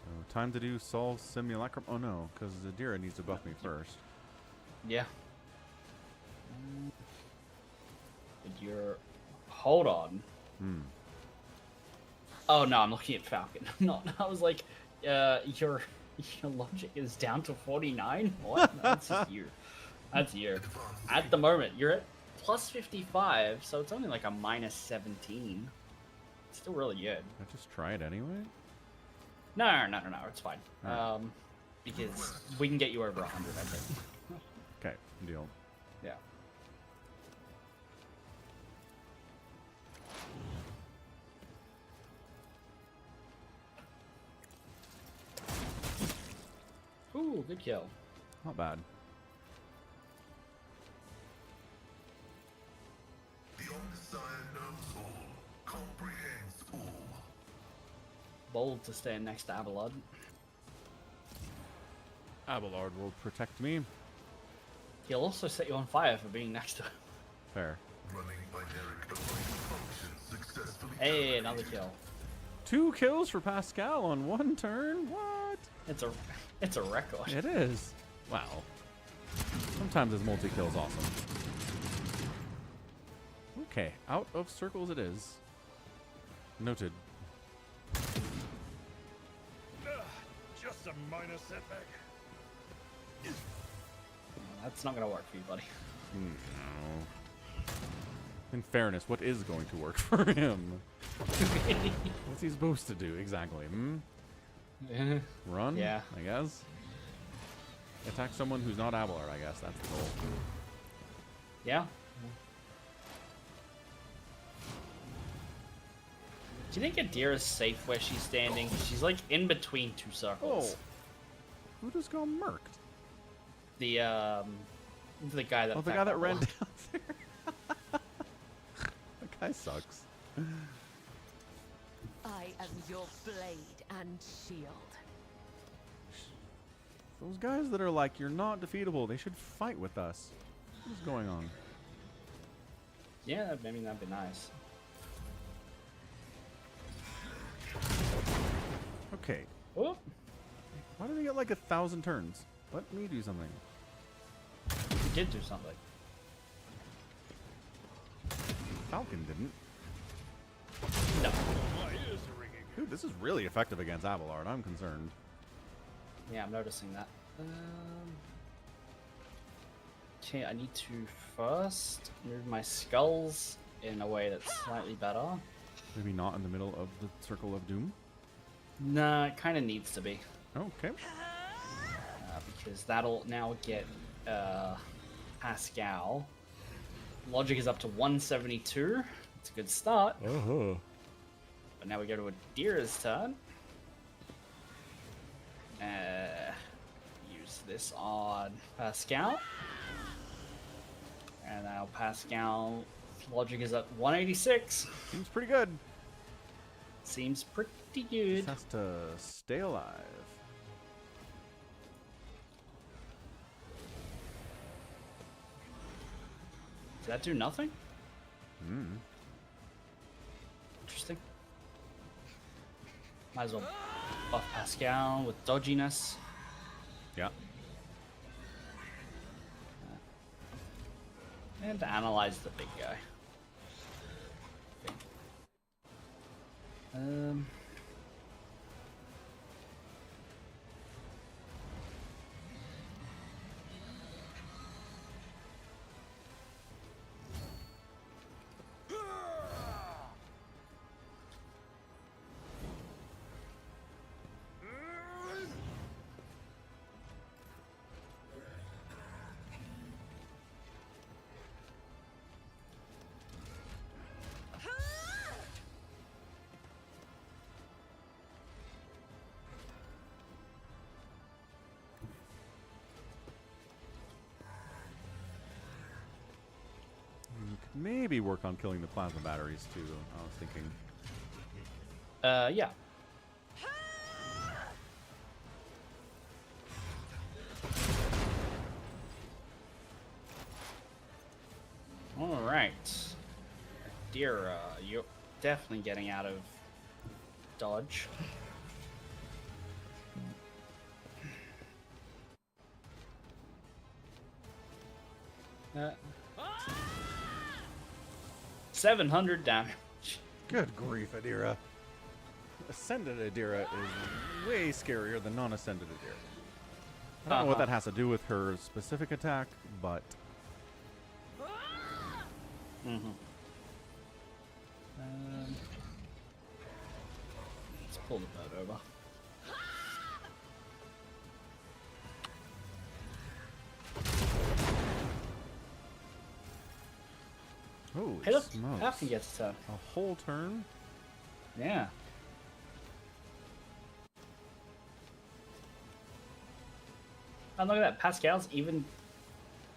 So, time to do Sol Simulacrum. Oh no, because Zadira needs to buff me first. Yeah. But you're... Hold on. Oh no, I'm looking at Falcon. Not. I was like, your logic is down to 49. What? No, that's just you. That's you. At the moment, you're at plus 55, so it's only like a minus 17. It's still really good. I just try it anyway. No, it's fine. Alright. Because we can get you over 100, I think. Okay, deal. Yeah. Ooh, good kill. Not bad. The undersigned knows all, comprehends all. Bold to stand next to Abelard. Abelard will protect me. He'll also set you on fire for being next to him. Fair. Hey, another kill. 2 kills for Pascal on 1 turn? What? It's a record. It is. Wow. Sometimes his multi-kill is awesome. Okay, out of circles it is. Noted. Just a minor setback. That's not gonna work for you, buddy. No. In fairness, what is going to work for him? What's he supposed to do exactly? Run? Yeah. I guess. Attack someone who's not Abelard, I guess. That's the goal. Yeah. Do you think Adira's safe where she's standing? She's like in between 2 circles. Oh. Who just got murked? The guy that. Oh, the guy that ran down there. That guy sucks. I am your blade and shield. Those guys that are like, you're not defeatable, they should fight with us. What's going on? Yeah, maybe that'd be nice. Okay. Oh. Why do they get like 1,000 turns? Let me do something. You did do something. Falcon didn't. No. My ears are ringing. Dude, this is really effective against Abelard. I'm concerned. Yeah, I'm noticing that. Okay, I need to first move my skulls in a way that's slightly better. Maybe not in the middle of the Circle of Doom? Nah, it kind of needs to be. Okay. Because that'll now get Pascal. Logic is up to 172. It's a good start. Uh-huh. But now we go to Adira's turn. Use this on Pascal. And now Pascal logic is at 186. Seems pretty good. Seems pretty good. Just has to stay alive. Did that do nothing? Hmm. Interesting. Might as well buff Pascal with dodginess. Yeah. And analyze the big guy. Okay. Maybe work on killing the plasma batteries too. I was thinking. Yeah. All right. Adira, you're definitely getting out of dodge. Uh, 700 damage. Good grief, Adira. Ascended Adira is way scarier than non-ascended Adira. I don't know what that has to do with her specific attack, but... Let's pull the boat over. Oh, Hey, look, smokes. Falcon gets a turn. A whole turn? Yeah. And look at that, Pascal's even,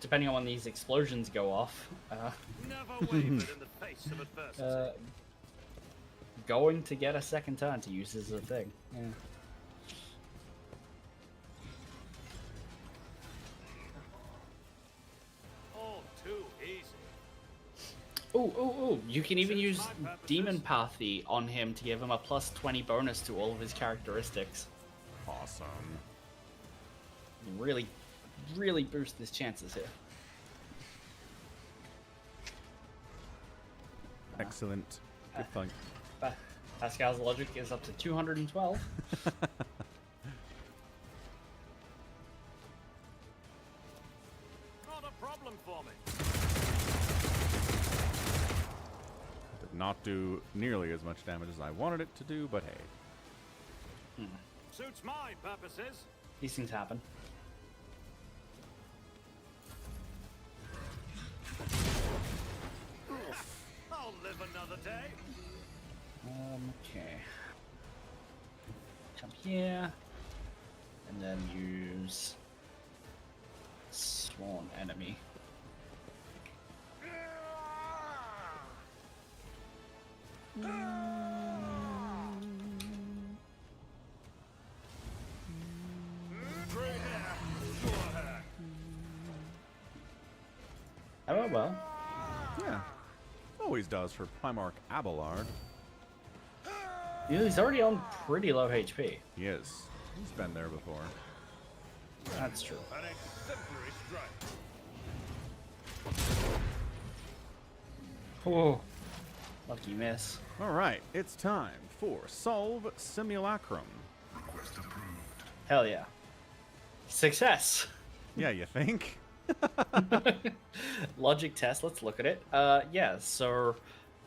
depending on when these explosions go off, Never wavered in the face of adversity. going to get a second turn to use as a thing. Yeah. All too easy. Oh! You can even use Demon Pathy on him to give him a +20 bonus to all of his characteristics. Awesome. Really, really boost his chances here. Excellent. Good fight. Pascal's logic is up to 212. Not a problem for me. Did not do nearly as much damage as I wanted it to do, but hey. Suits my purposes. These things happen. I'll live another day. Okay. Jump here. And then use Sworn Enemy. Oh well. Yeah. Always does for Primarch Abelard. Yeah, he's already on pretty low HP. He is. He's been there before. That's true. An exemplary strike. Oh, lucky miss. All right, it's time for Solve Simulacrum. Hell yeah. Success. Yeah, you think? Logic test. Let's look at it. Yeah. So,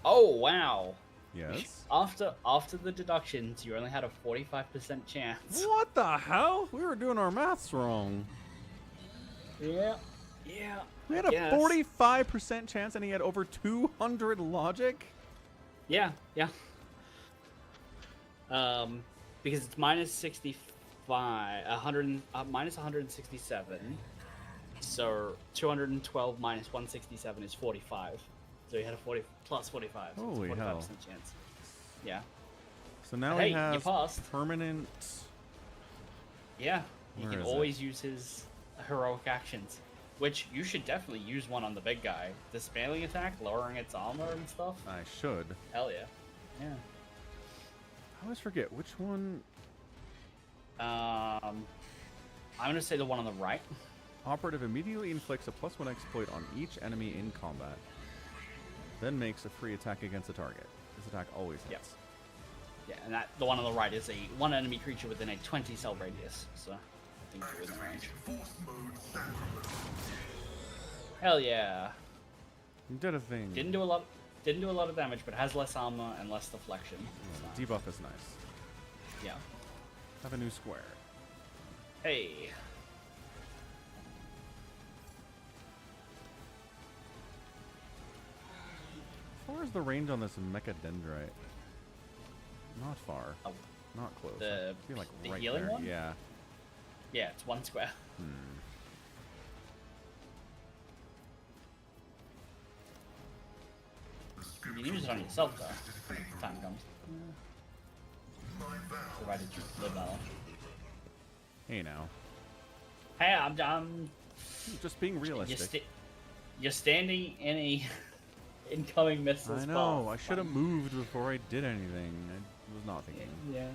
oh wow. Yes. After the deductions, you only had a 45% chance. What the hell? We were doing our maths wrong. Yeah. Yeah. We had a 45% chance, and he had over 200 logic. Yeah. Yeah. Because it's minus 65, minus 167. So 212 minus 167 is 45. So he had a 40 plus 45. So Holy it's a 45% hell. chance. Yeah. So now Hey, we you have passed. permanent. Yeah. You Where can is always use his heroic actions, which you should definitely use one on the big guy. The scaling attack, lowering its armor and stuff. I should. Hell yeah. Yeah. I always forget which one. I'm gonna say the one on the right. Operative immediately inflicts a +1 exploit on each enemy in combat. Then makes a free attack against the target. This attack always hits. Yeah, and the one on the right is one enemy creature within a 20 cell radius. So I think you're within range. Hell yeah! You did a thing. Didn't do a lot of damage, but has less armor and less deflection. So, Debuff is nice. yeah. Have a new square. Hey. How far is the range on this Mechadendrite? Not far. Oh, Not close. the I feel like right healing there. one? Yeah. Yeah, it's one square. You can use it on yourself though. When the time comes. Provided you live that long. Hey now. Hey, I'm Just being realistic. You're standing in a incoming missiles. I know. I should have moved before I did anything. I was not thinking. Yeah.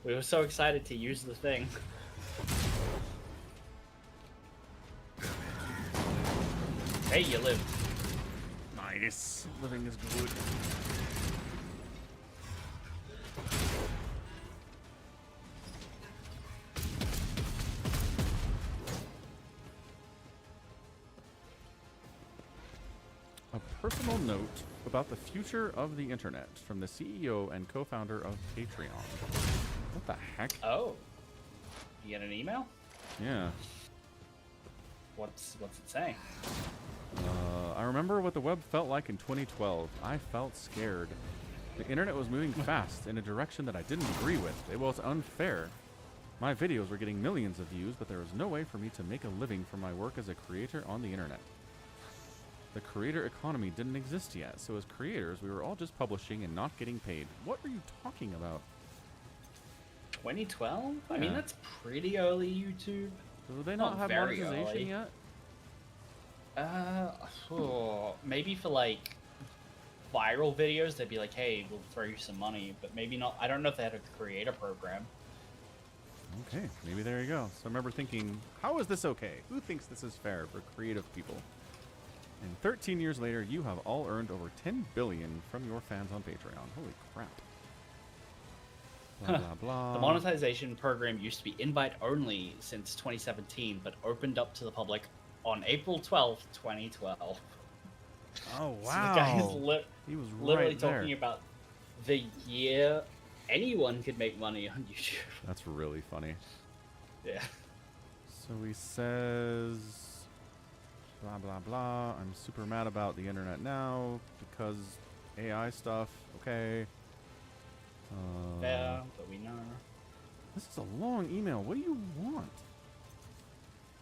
We were so excited to use the thing. Hey, you lived. Nice. Living is good. A personal note about the future of the internet from the CEO and co-founder of Patreon. What the heck? Oh. You get an email? Yeah. What's it say? I remember what the web felt like in 2012. I felt scared. The internet was moving fast in a direction that I didn't agree with. It was unfair. My videos were getting millions of views, but there was no way for me to make a living from my work as a creator on the internet. The creator economy didn't exist yet, so as creators, we were all just publishing and not getting paid. What are you talking about? 2012? I Yeah. mean, that's pretty early YouTube. Do they not have very monetization early. yet? Maybe for like viral videos, they'd be like, "Hey, we'll throw you some money," but maybe not. I don't know if they had a creator program. Okay, maybe there you go. So I remember thinking, how is this okay? Who thinks this is fair for creative people? And 13 years later, you have all earned over 10 billion from your fans on Patreon. Holy crap. Blah, blah, blah. The monetization program used to be invite only since 2017, but opened up to the public on April 12th, 2012. Oh, wow. So the guy is he was literally right there. talking about the year anyone could make money on YouTube. That's really funny. Yeah. So he says, blah, blah, blah. I'm super mad about the internet now because AI stuff. Okay. Yeah, but we know. This is a long email. What do you want?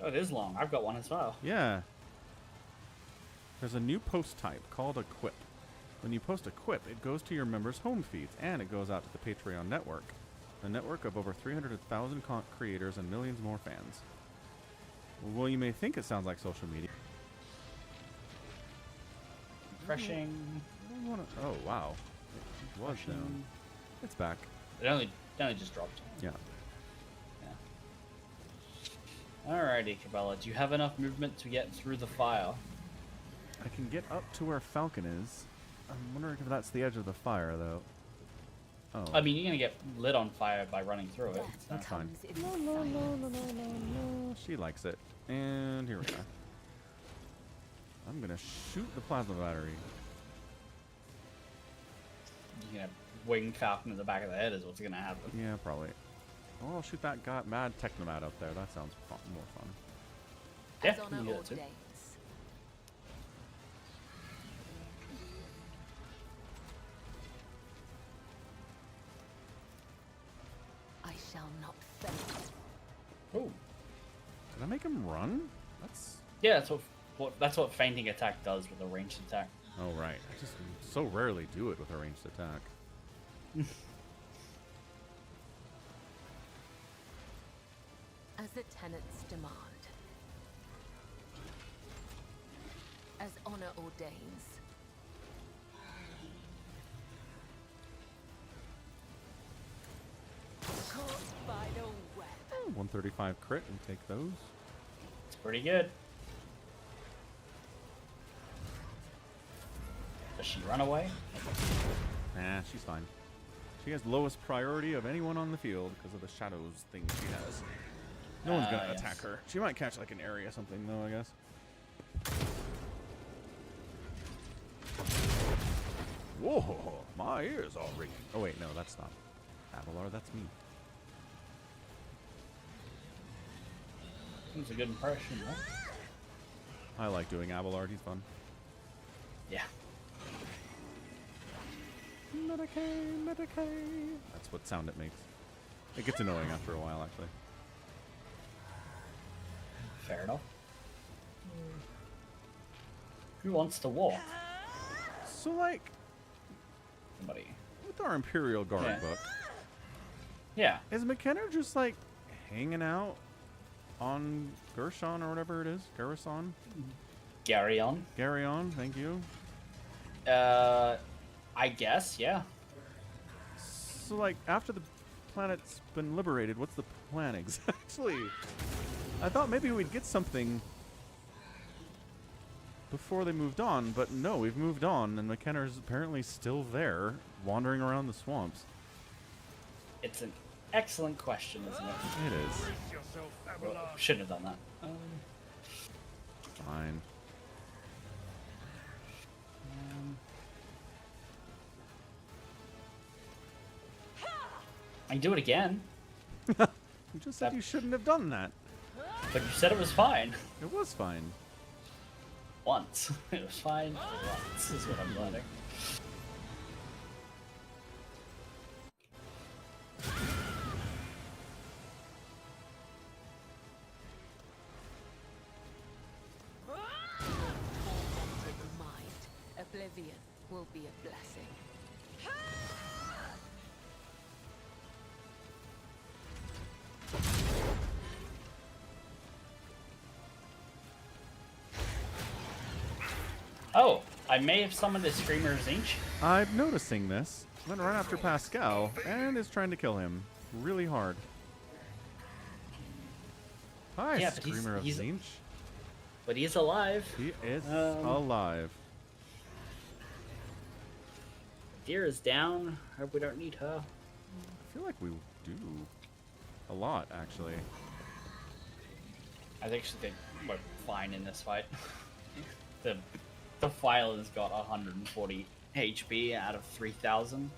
Oh, it is long. I've got one as well. Yeah. There's a new post type called a quip. When you post a quip, it goes to your members' home feeds, and it goes out to the Patreon network, a network of over 300,000 creators and millions more fans. Well, you may think it sounds like social media. Refreshing. Oh, wow. It was down. It's back. It only just dropped. Yeah. Alrighty, Cabela. Do you have enough movement to get through the fire? I can get up to where Falcon is. I'm wondering if that's the edge of the fire, though. Oh. I mean, you're gonna get lit on fire by running through it. That's fine. No. She likes it. And here we are. I'm gonna shoot the plasma battery. You're gonna wing Falcon in the back of the head is what's gonna happen. Yeah, probably. Oh, I'll shoot that mad Technomat up there. That sounds more fun. Yeah, As you honor can do that too. ordains. I shall not fail. Oh. Did I make him run? That's... Yeah, that's what fainting attack does with a ranged attack. Oh, right. I just so rarely do it with a ranged attack. As the tenets demand. As honor ordains. Caught by the web. 135 crit and take those. It's pretty good. Does she run away? Nah, she's fine. She has lowest priority of anyone on the field because of the shadows thing she has. No one's gonna Yes. attack her. She might catch like an area or something though, I guess. Whoa, my ears are ringing. Oh wait, no, that's not Avalar, that's me. That's a good impression, huh? I like doing Abelard, he's fun. Yeah. Medicaid. That's what sound it makes. It gets annoying after a while, actually. Fair enough. Who wants to walk? So, like, Somebody. with our Imperial Guard Yeah. book, Yeah. is McKenna just, like, hanging out on Gershon or whatever it is? Garrison? Garyon. Garyon, thank you. I guess, yeah. So, like, after the planet's been liberated, what's the plan exactly? I thought maybe we'd get something before they moved on, but no, we've moved on, and McKenna's apparently still there, wandering around the swamps. It's an excellent question, isn't it? It is. Brace yourself, Well, Avalar. shouldn't have done that. Fine. I can do it again, You just said you shouldn't have done that. but you said it was fine. It was fine. Once. It was fine once, is what I'm learning. Tormented mind. Oblivion will be a blessing. Oh, I may have summoned a Screamer Zinch. I'm noticing this. Went right after Pascal and is trying to kill him really hard. Hi, Yeah, but Screamer of he's Zinch. But he's alive. He is alive. Deer is down. Hope we don't need her. I feel like we do a lot, actually. I actually think we're fine in this fight. the file has got 140 HP out of 3,000.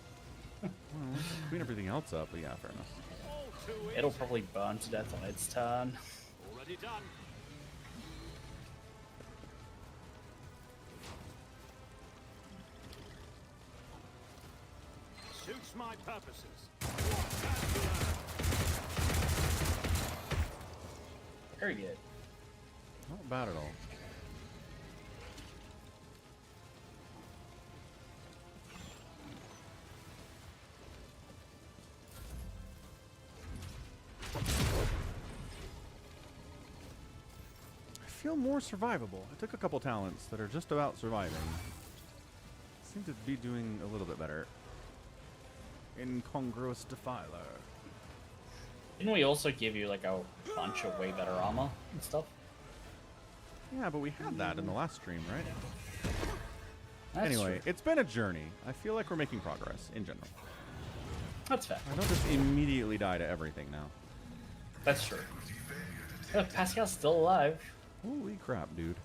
Well, let's clean everything else up, but yeah, fair enough. It'll probably burn to death on its turn. Already done. Suits my purposes. Very good. Not bad at all. I feel more survivable. I took a couple talents that are just about surviving. Seem to be doing a little bit better. Incongruous Defiler. Didn't we also give you like a bunch of way better armor and stuff? Yeah, but we had that in the last stream, right? That's Anyway, true. it's been a journey. I feel like we're making progress in general. That's fair. I don't just immediately die to everything now. That's true. Look, Pascal's still alive. Holy crap, dude.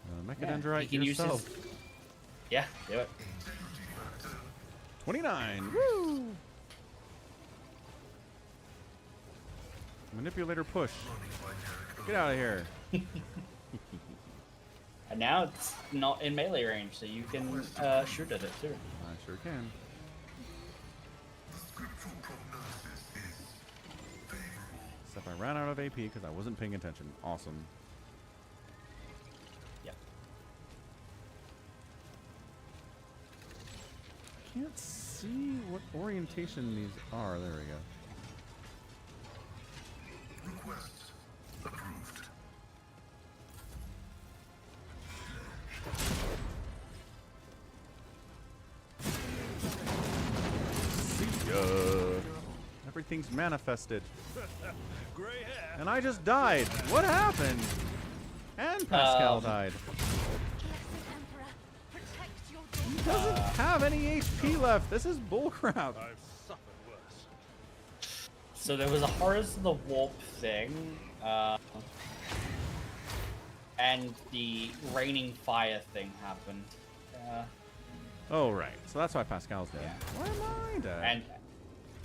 Yeah, Mechadendrite he can yourself. use his... Yeah, do it. 29! Woo! Manipulator push. Get out of here. And now it's not in melee range, so you can shoot at it too. I sure can. Except I ran out of AP because I wasn't paying attention. Awesome. Yep. Can't see what orientation these are. There we go. Requests approved. See ya. Everything's manifested. Gray hair. And I just died. What happened? And Pascal died. Blessed Emperor, protect your He daughter. doesn't have any HP left. This is bullcrap. I've suffered worse. So there was a Horrors of the Warp thing, and the Raining Fire thing happened. Oh, right. So that's why Pascal's dead. Yeah. Why am I dead? And,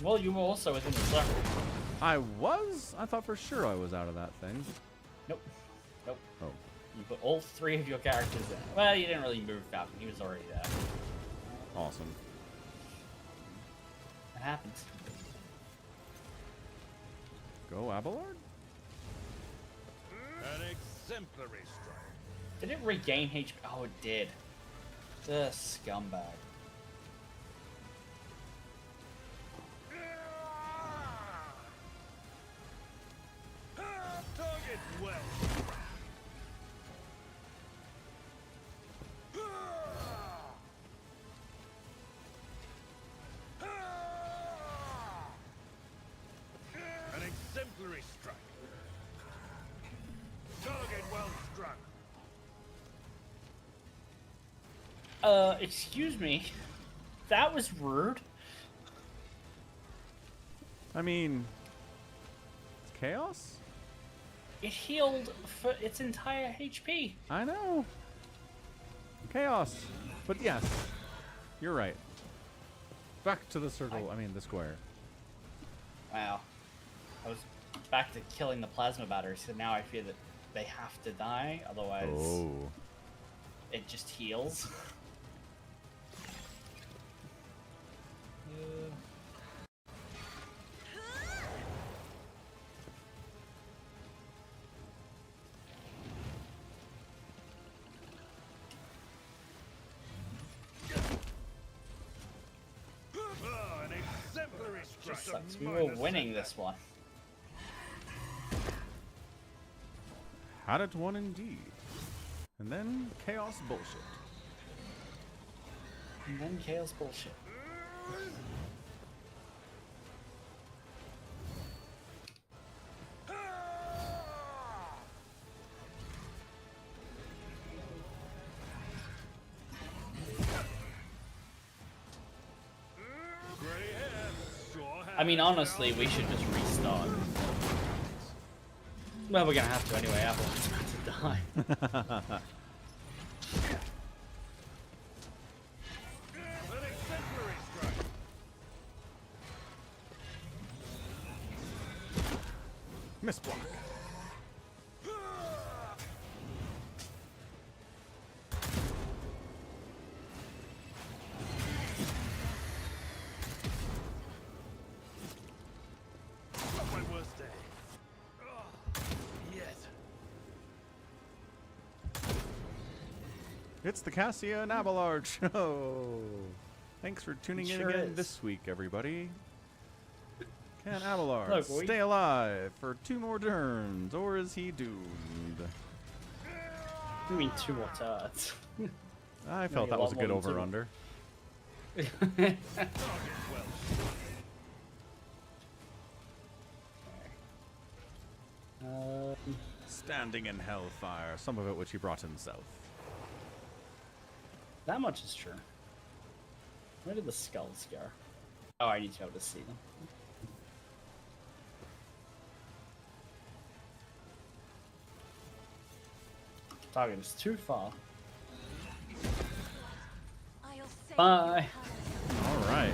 well, you were also within the circle. I was? I thought for sure I was out of that thing. Nope. Nope. Oh. You put all three of your characters in. Well, you didn't really move Falcon. He was already there. Awesome. It happens. Go Abelard? An exemplary strike. Did it regain HP? Oh, it did. The scumbag. Target well. An exemplary strike. Target well struck. Excuse me. That was rude. I mean, it's chaos? It healed for its entire HP. I know. Chaos. But yes, you're right. Back to the circle, I mean the square. Wow. I was back to killing the plasma batteries, so now I fear that they have to die, otherwise Oh. it just heals. An exemplary strike. Just sucks. We were winning this one. Had it won indeed. And then chaos bullshit. And then chaos bullshit. I mean, honestly, we should just restart. Well, we're gonna have to anyway. Apple's about to die. Miss block. My worst day. Yes. It's the Cassia and Abelard show. Thanks for tuning in Sure again is. this week, everybody. Can Abelard Look, we- stay alive for 2 more turns, or is he doomed? I mean, 2 more turns. I felt a that was a lot good more than 2. over-under. Standing in hellfire, some of it which he brought himself. That much is true. Where did the skulls go? Oh, I need to be able to see them. Target is too far. I'll save Bye. All right.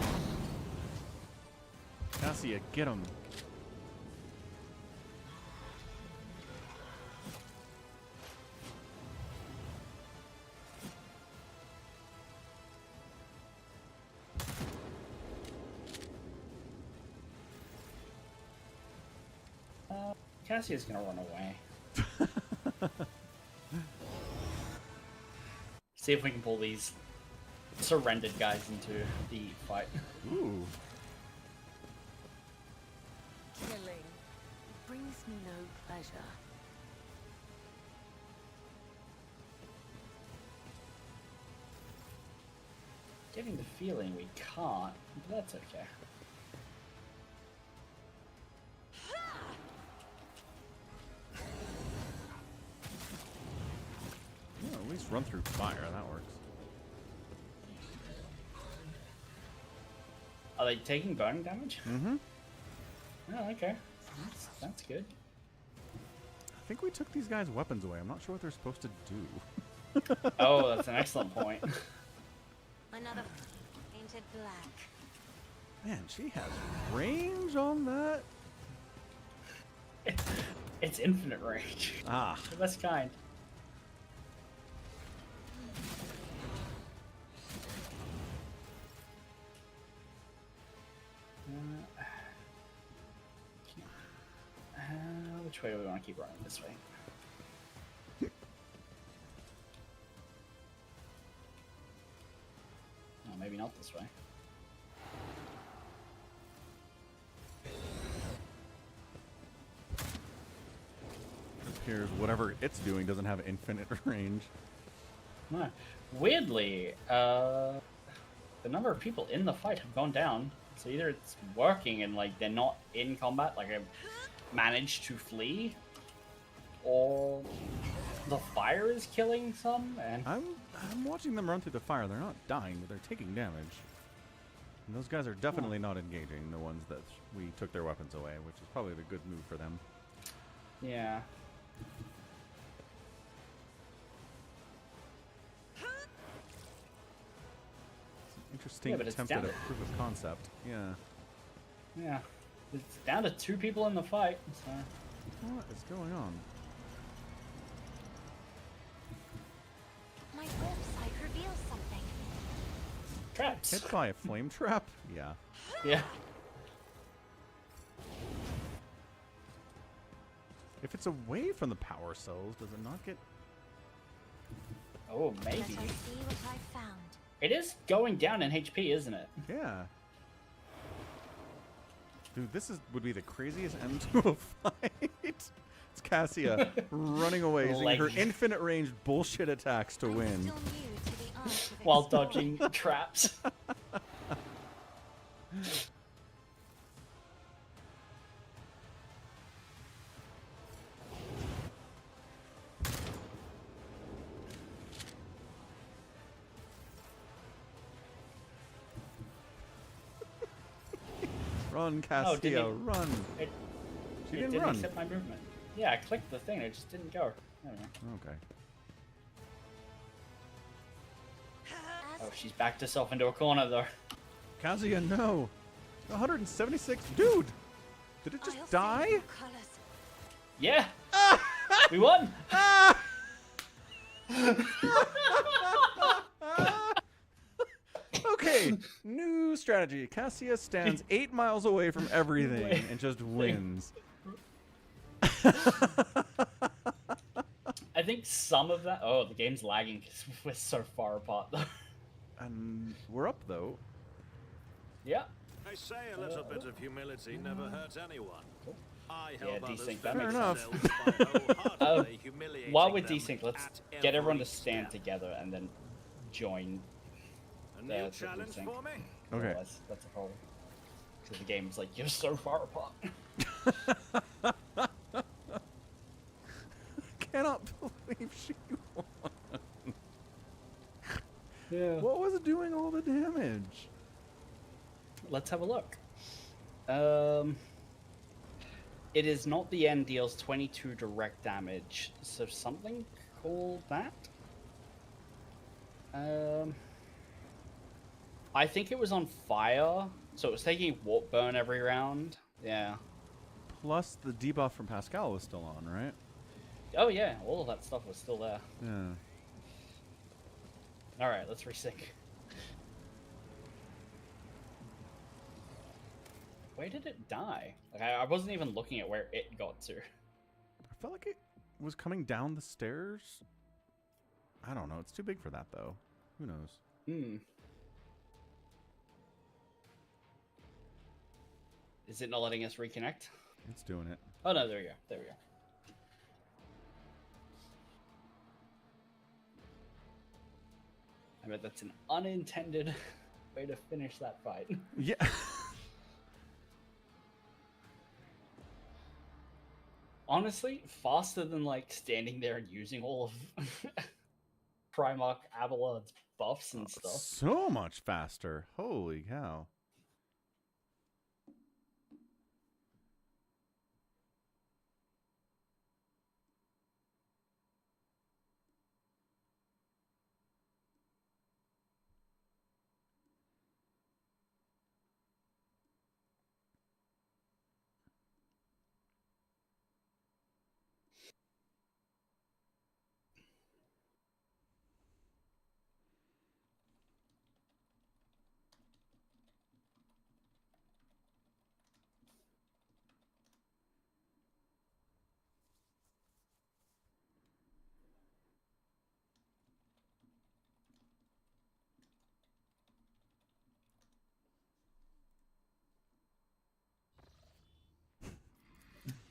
Cassia, get him. Cassia's gonna run away. See if we can pull these surrendered guys into the fight. Ooh. Killing brings me no pleasure. Getting the feeling we can't, but that's okay. Yeah, at least run through fire, that works. Are they taking burning damage? Mm-hmm. Oh, okay. That's good. I think we took these guys' weapons away. I'm not sure what they're supposed to do. Oh, that's an excellent point. Another painted black. Man, she has range on that. It's infinite range. Ah. The best kind. Which way do we want to keep running? This way. Oh, maybe not this way. It appears whatever it's doing doesn't have infinite range. No. Weirdly, the number of people in the fight have gone down. So either it's working and like they're not in combat, like I've managed to flee, or the fire is killing some. And I'm watching them run through the fire. They're not dying, but they're taking damage. And those guys are definitely not engaging, the ones that we took their weapons away, which is probably the good move for them. yeah. Interesting Yeah, but it's attempt at down a to- proof of concept. Yeah. Yeah. It's down to 2 people in the fight, so. What is going on? My website reveals something. Traps. Hit by a flame trap? Yeah. Yeah. If it's away from the power cells, does it not get... Oh, Let maybe. us see what I found. It is going down in HP, isn't it? Yeah. Dude, this would be the craziest end to a fight. It's Cassia running away, using her Leg. infinite range bullshit attacks to I'm win. still new to the while dodging traps. Run, Oh, didn't Cassia, it- run. It She didn't didn't run. accept my movement. Yeah, I clicked the thing, it just didn't go. I don't know. Okay. Oh, she's backed herself into a corner though. Kazuya, no. 176. Dude! Did it just die? Yeah! We won! Okay, new strategy. Cassia stands 8 miles away from everything and just wins. I think some of that. Oh, the game's lagging because we're so far apart though. And we're up though. Yeah. I say a little bit of humility never hurts anyone. I help Yeah, others desync. feel That makes enough. themselves by wholeheartedly humiliating While we're them desync, let's at get everyone to every stand step. together and then join. A the new challenge sync. for me? Okay. That's a problem. Because the game's like, you're so far apart. Cannot believe she won. Yeah. What was doing all the damage? Let's have a look. It is not the end, deals 22 direct damage. So something called that? I think it was on fire, so it was taking warp burn every round. Yeah. Plus the debuff from Pascal was still on, right? Oh yeah, all of that stuff was still there. Yeah. All right, let's resync. Where did it die? Like I wasn't even looking at where it got to. I felt like it was coming down the stairs. I don't know. It's too big for that though. Who knows? Hmm. Is it not letting us reconnect? It's doing it. Oh no, there we go. There we go. I bet that's an unintended way to finish that fight. Yeah. Honestly, faster than like standing there and using all of Primarch Abelard's buffs and stuff. So much faster. Holy cow.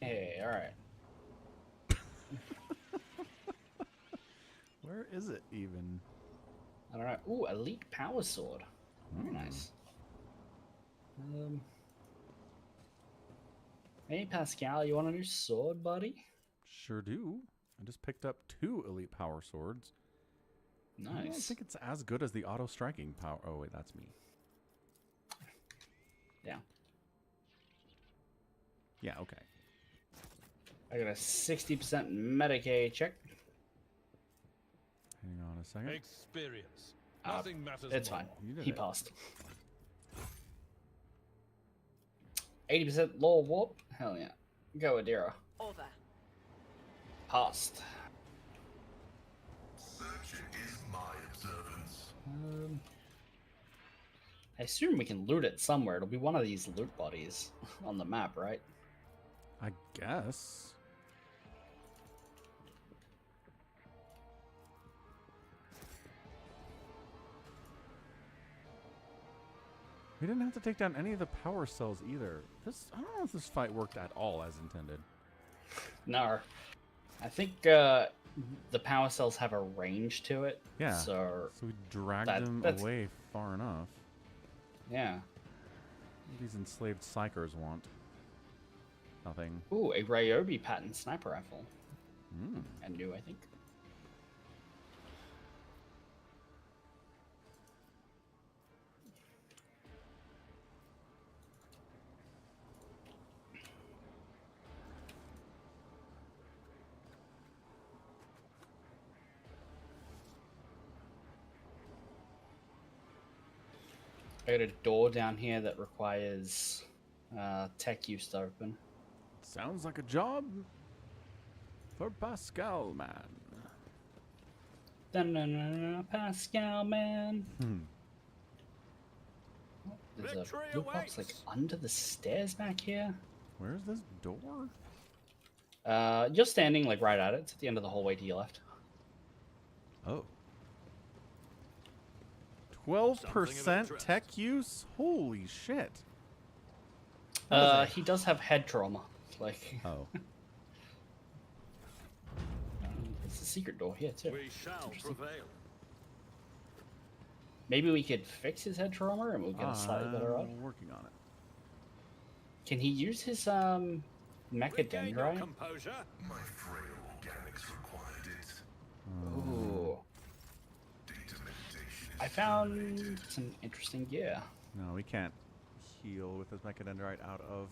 Hey, all right. Where is it even? I don't know. Ooh, elite power sword. Very nice. Hey Pascal, you want a new sword, buddy? Sure do. I just picked up 2 elite power swords. I don't Nice. think it's as good as the auto striking power. Oh wait, that's me. Yeah. Yeah, okay. I got a 60% Medicaid check. Hang on a second. Experience. Nothing matters It's more. fine. You did He it. passed. 80% law warp? Hell yeah. Go Adira. Over. Passed. Such is my observance. I assume we can loot it somewhere. It'll be one of these loot bodies on the map, right? I guess. We didn't have to take down any of the power cells either. I don't know if this fight worked at all as intended. No. I think the power cells have a range to it. Yeah. So we dragged them that's away far enough. Yeah. What do these enslaved psychers want? Nothing. Ooh, a Ryobi pattern sniper rifle. Mm. And new, I think. I got a door down here that requires tech use to open. Sounds like a job for Pascal, man. Dun-dun-dun-dun, Pascal, man. There's a blue box like under the stairs back here. Where's this door? You're standing like right at it. It's at the end of the hallway to your left. Oh. 12% tech use? Holy shit. He does have head trauma. Like. Oh. It's a secret door here too. We shall prevail. Maybe we could fix his head trauma and we'll get a slightly better rod. Working on it. Can he use his mechadendrite? Composure. My frail organics required it. Ooh. Data meditation. I found some interesting gear. No, we can't heal with this mechadendrite out of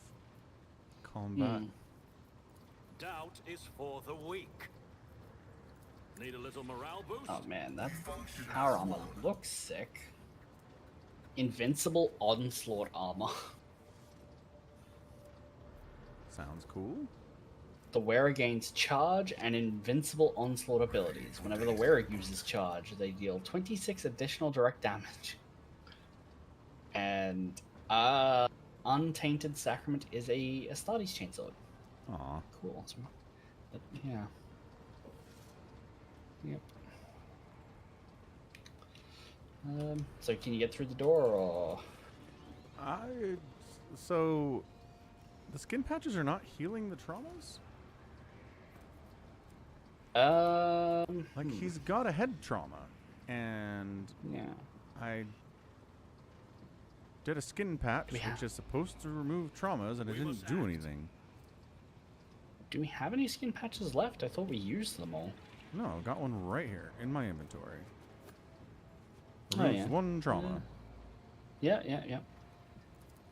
combat. Doubt is for the weak. Need a little morale boost? Oh man, that power armor looks sick. Invincible onslaught armor. Sounds cool. The wearer gains charge and invincible onslaught abilities. Whenever the wearer uses charge, they deal 26 additional direct damage. And Untainted Sacrament is a Astartes chainsword. Aw. Cool. But, yeah. Yep. So can you get through the door, or? So, the skin patches are not healing the traumas? Like, he's got a head trauma, and yeah, I did a skin patch, which is supposed to remove traumas, and it didn't do anything. Do we have any skin patches left? I thought we used them all. No, I've got one right here in my inventory. Oh, Removes yeah. one trauma. Yeah.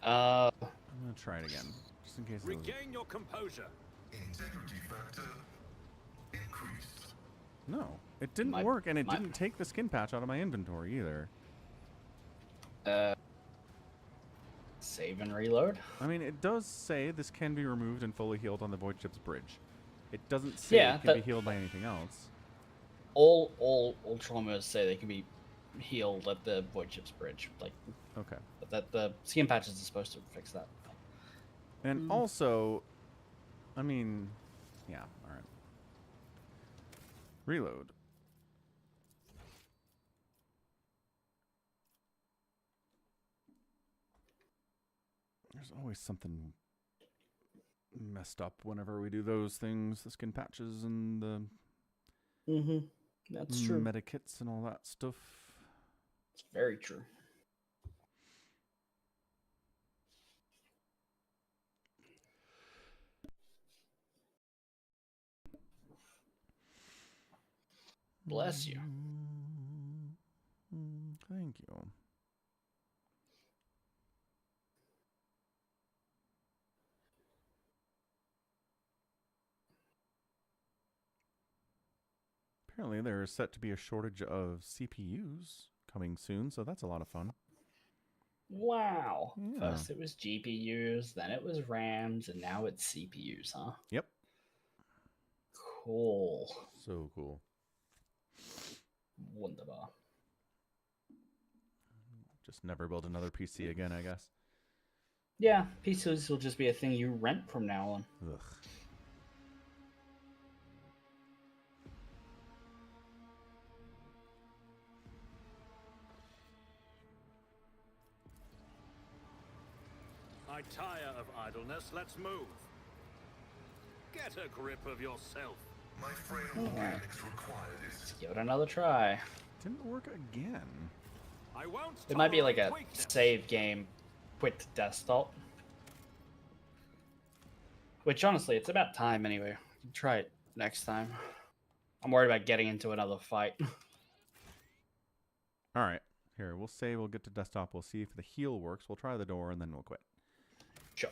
I'm gonna try it again, just in case. Regain your composure. Integrity factor increased. No, it didn't work, and it didn't take the skin patch out of my inventory either. Save and reload. I mean, it does say this can be removed and fully healed on the Void Ship's bridge. It doesn't say it can be healed by anything else. All traumas say they can be healed at the Void Ship's bridge. Like, okay, but that the skin patches are supposed to fix that. And also, I mean, yeah, all right. Reload. There's always something messed up whenever we do those things, the skin patches and the That's true. medikits and all that stuff. It's very true. Bless you. Thank you. Apparently there is set to be a shortage of CPUs coming soon, so that's a lot of fun. Wow. Yeah. First it was GPUs, then it was RAMs, and now it's CPUs, huh? Yep. Cool. So cool. Wunderbar. Just never build another PC again, I guess. Yeah, PCs will just be a thing you rent from now on. Ugh. I tire of idleness. Let's move. Get a grip of yourself. Alright. Let's give it another try. Didn't work again. I won't It might be like a tolerate weakness. save game, quit desktop. Which honestly, it's about time anyway. We can try it next time. I'm worried about getting into another fight. All right. Here, we'll save. We'll get to desktop. We'll see if the heal works. We'll try the door, and then we'll quit. Sure.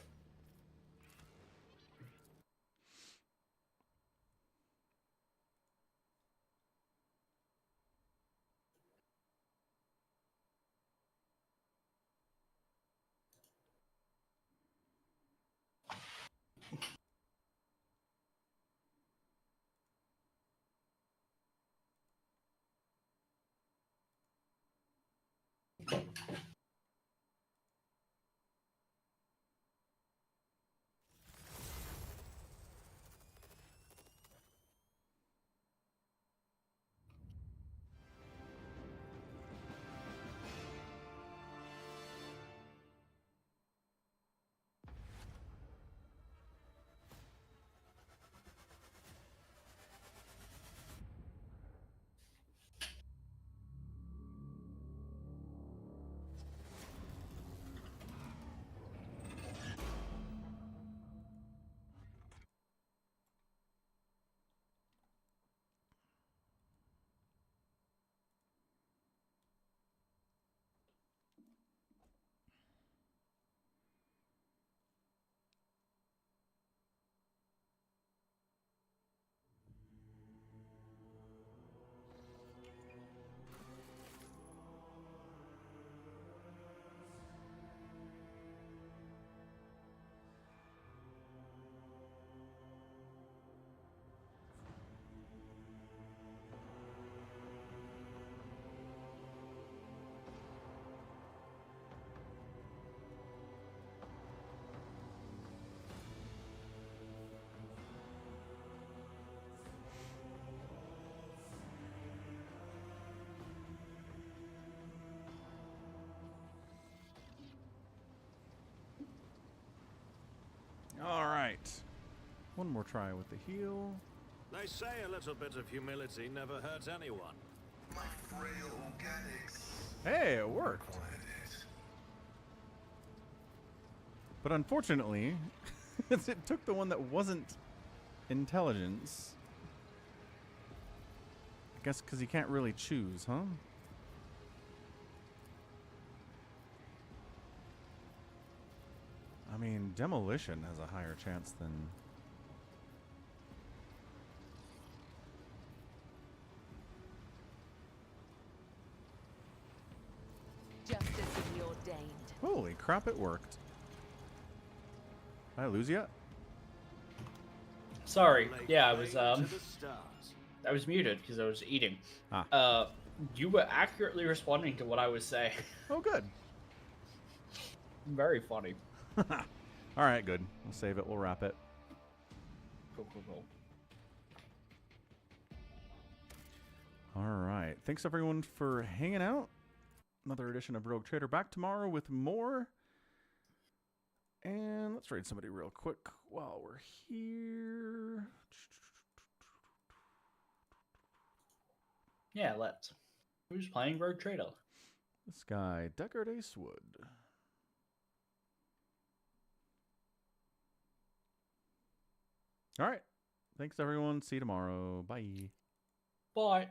All right. One more try with the heal. They say a little bit of humility never hurts anyone. My frail organics. Hey, it worked. But unfortunately, it took the one that wasn't intelligence. I guess because you can't really choose, huh? I mean, demolition has a higher chance than... Justice is ordained. Holy crap, it worked. Did I lose yet? Sorry. Yeah, I To the stars. was muted because I was eating. Ah. You were accurately responding to what I was saying. Oh, good. Very funny. All right, good. We'll save it. We'll wrap it. Cool, cool, cool. All right. Thanks, everyone, for hanging out. Another edition of Rogue Trader back tomorrow with more. And let's raid somebody real quick while we're here. Yeah, let's. Who's playing Rogue Trader? This guy, Deckard Acewood. All right. Thanks, everyone. See you tomorrow. Bye. Bye.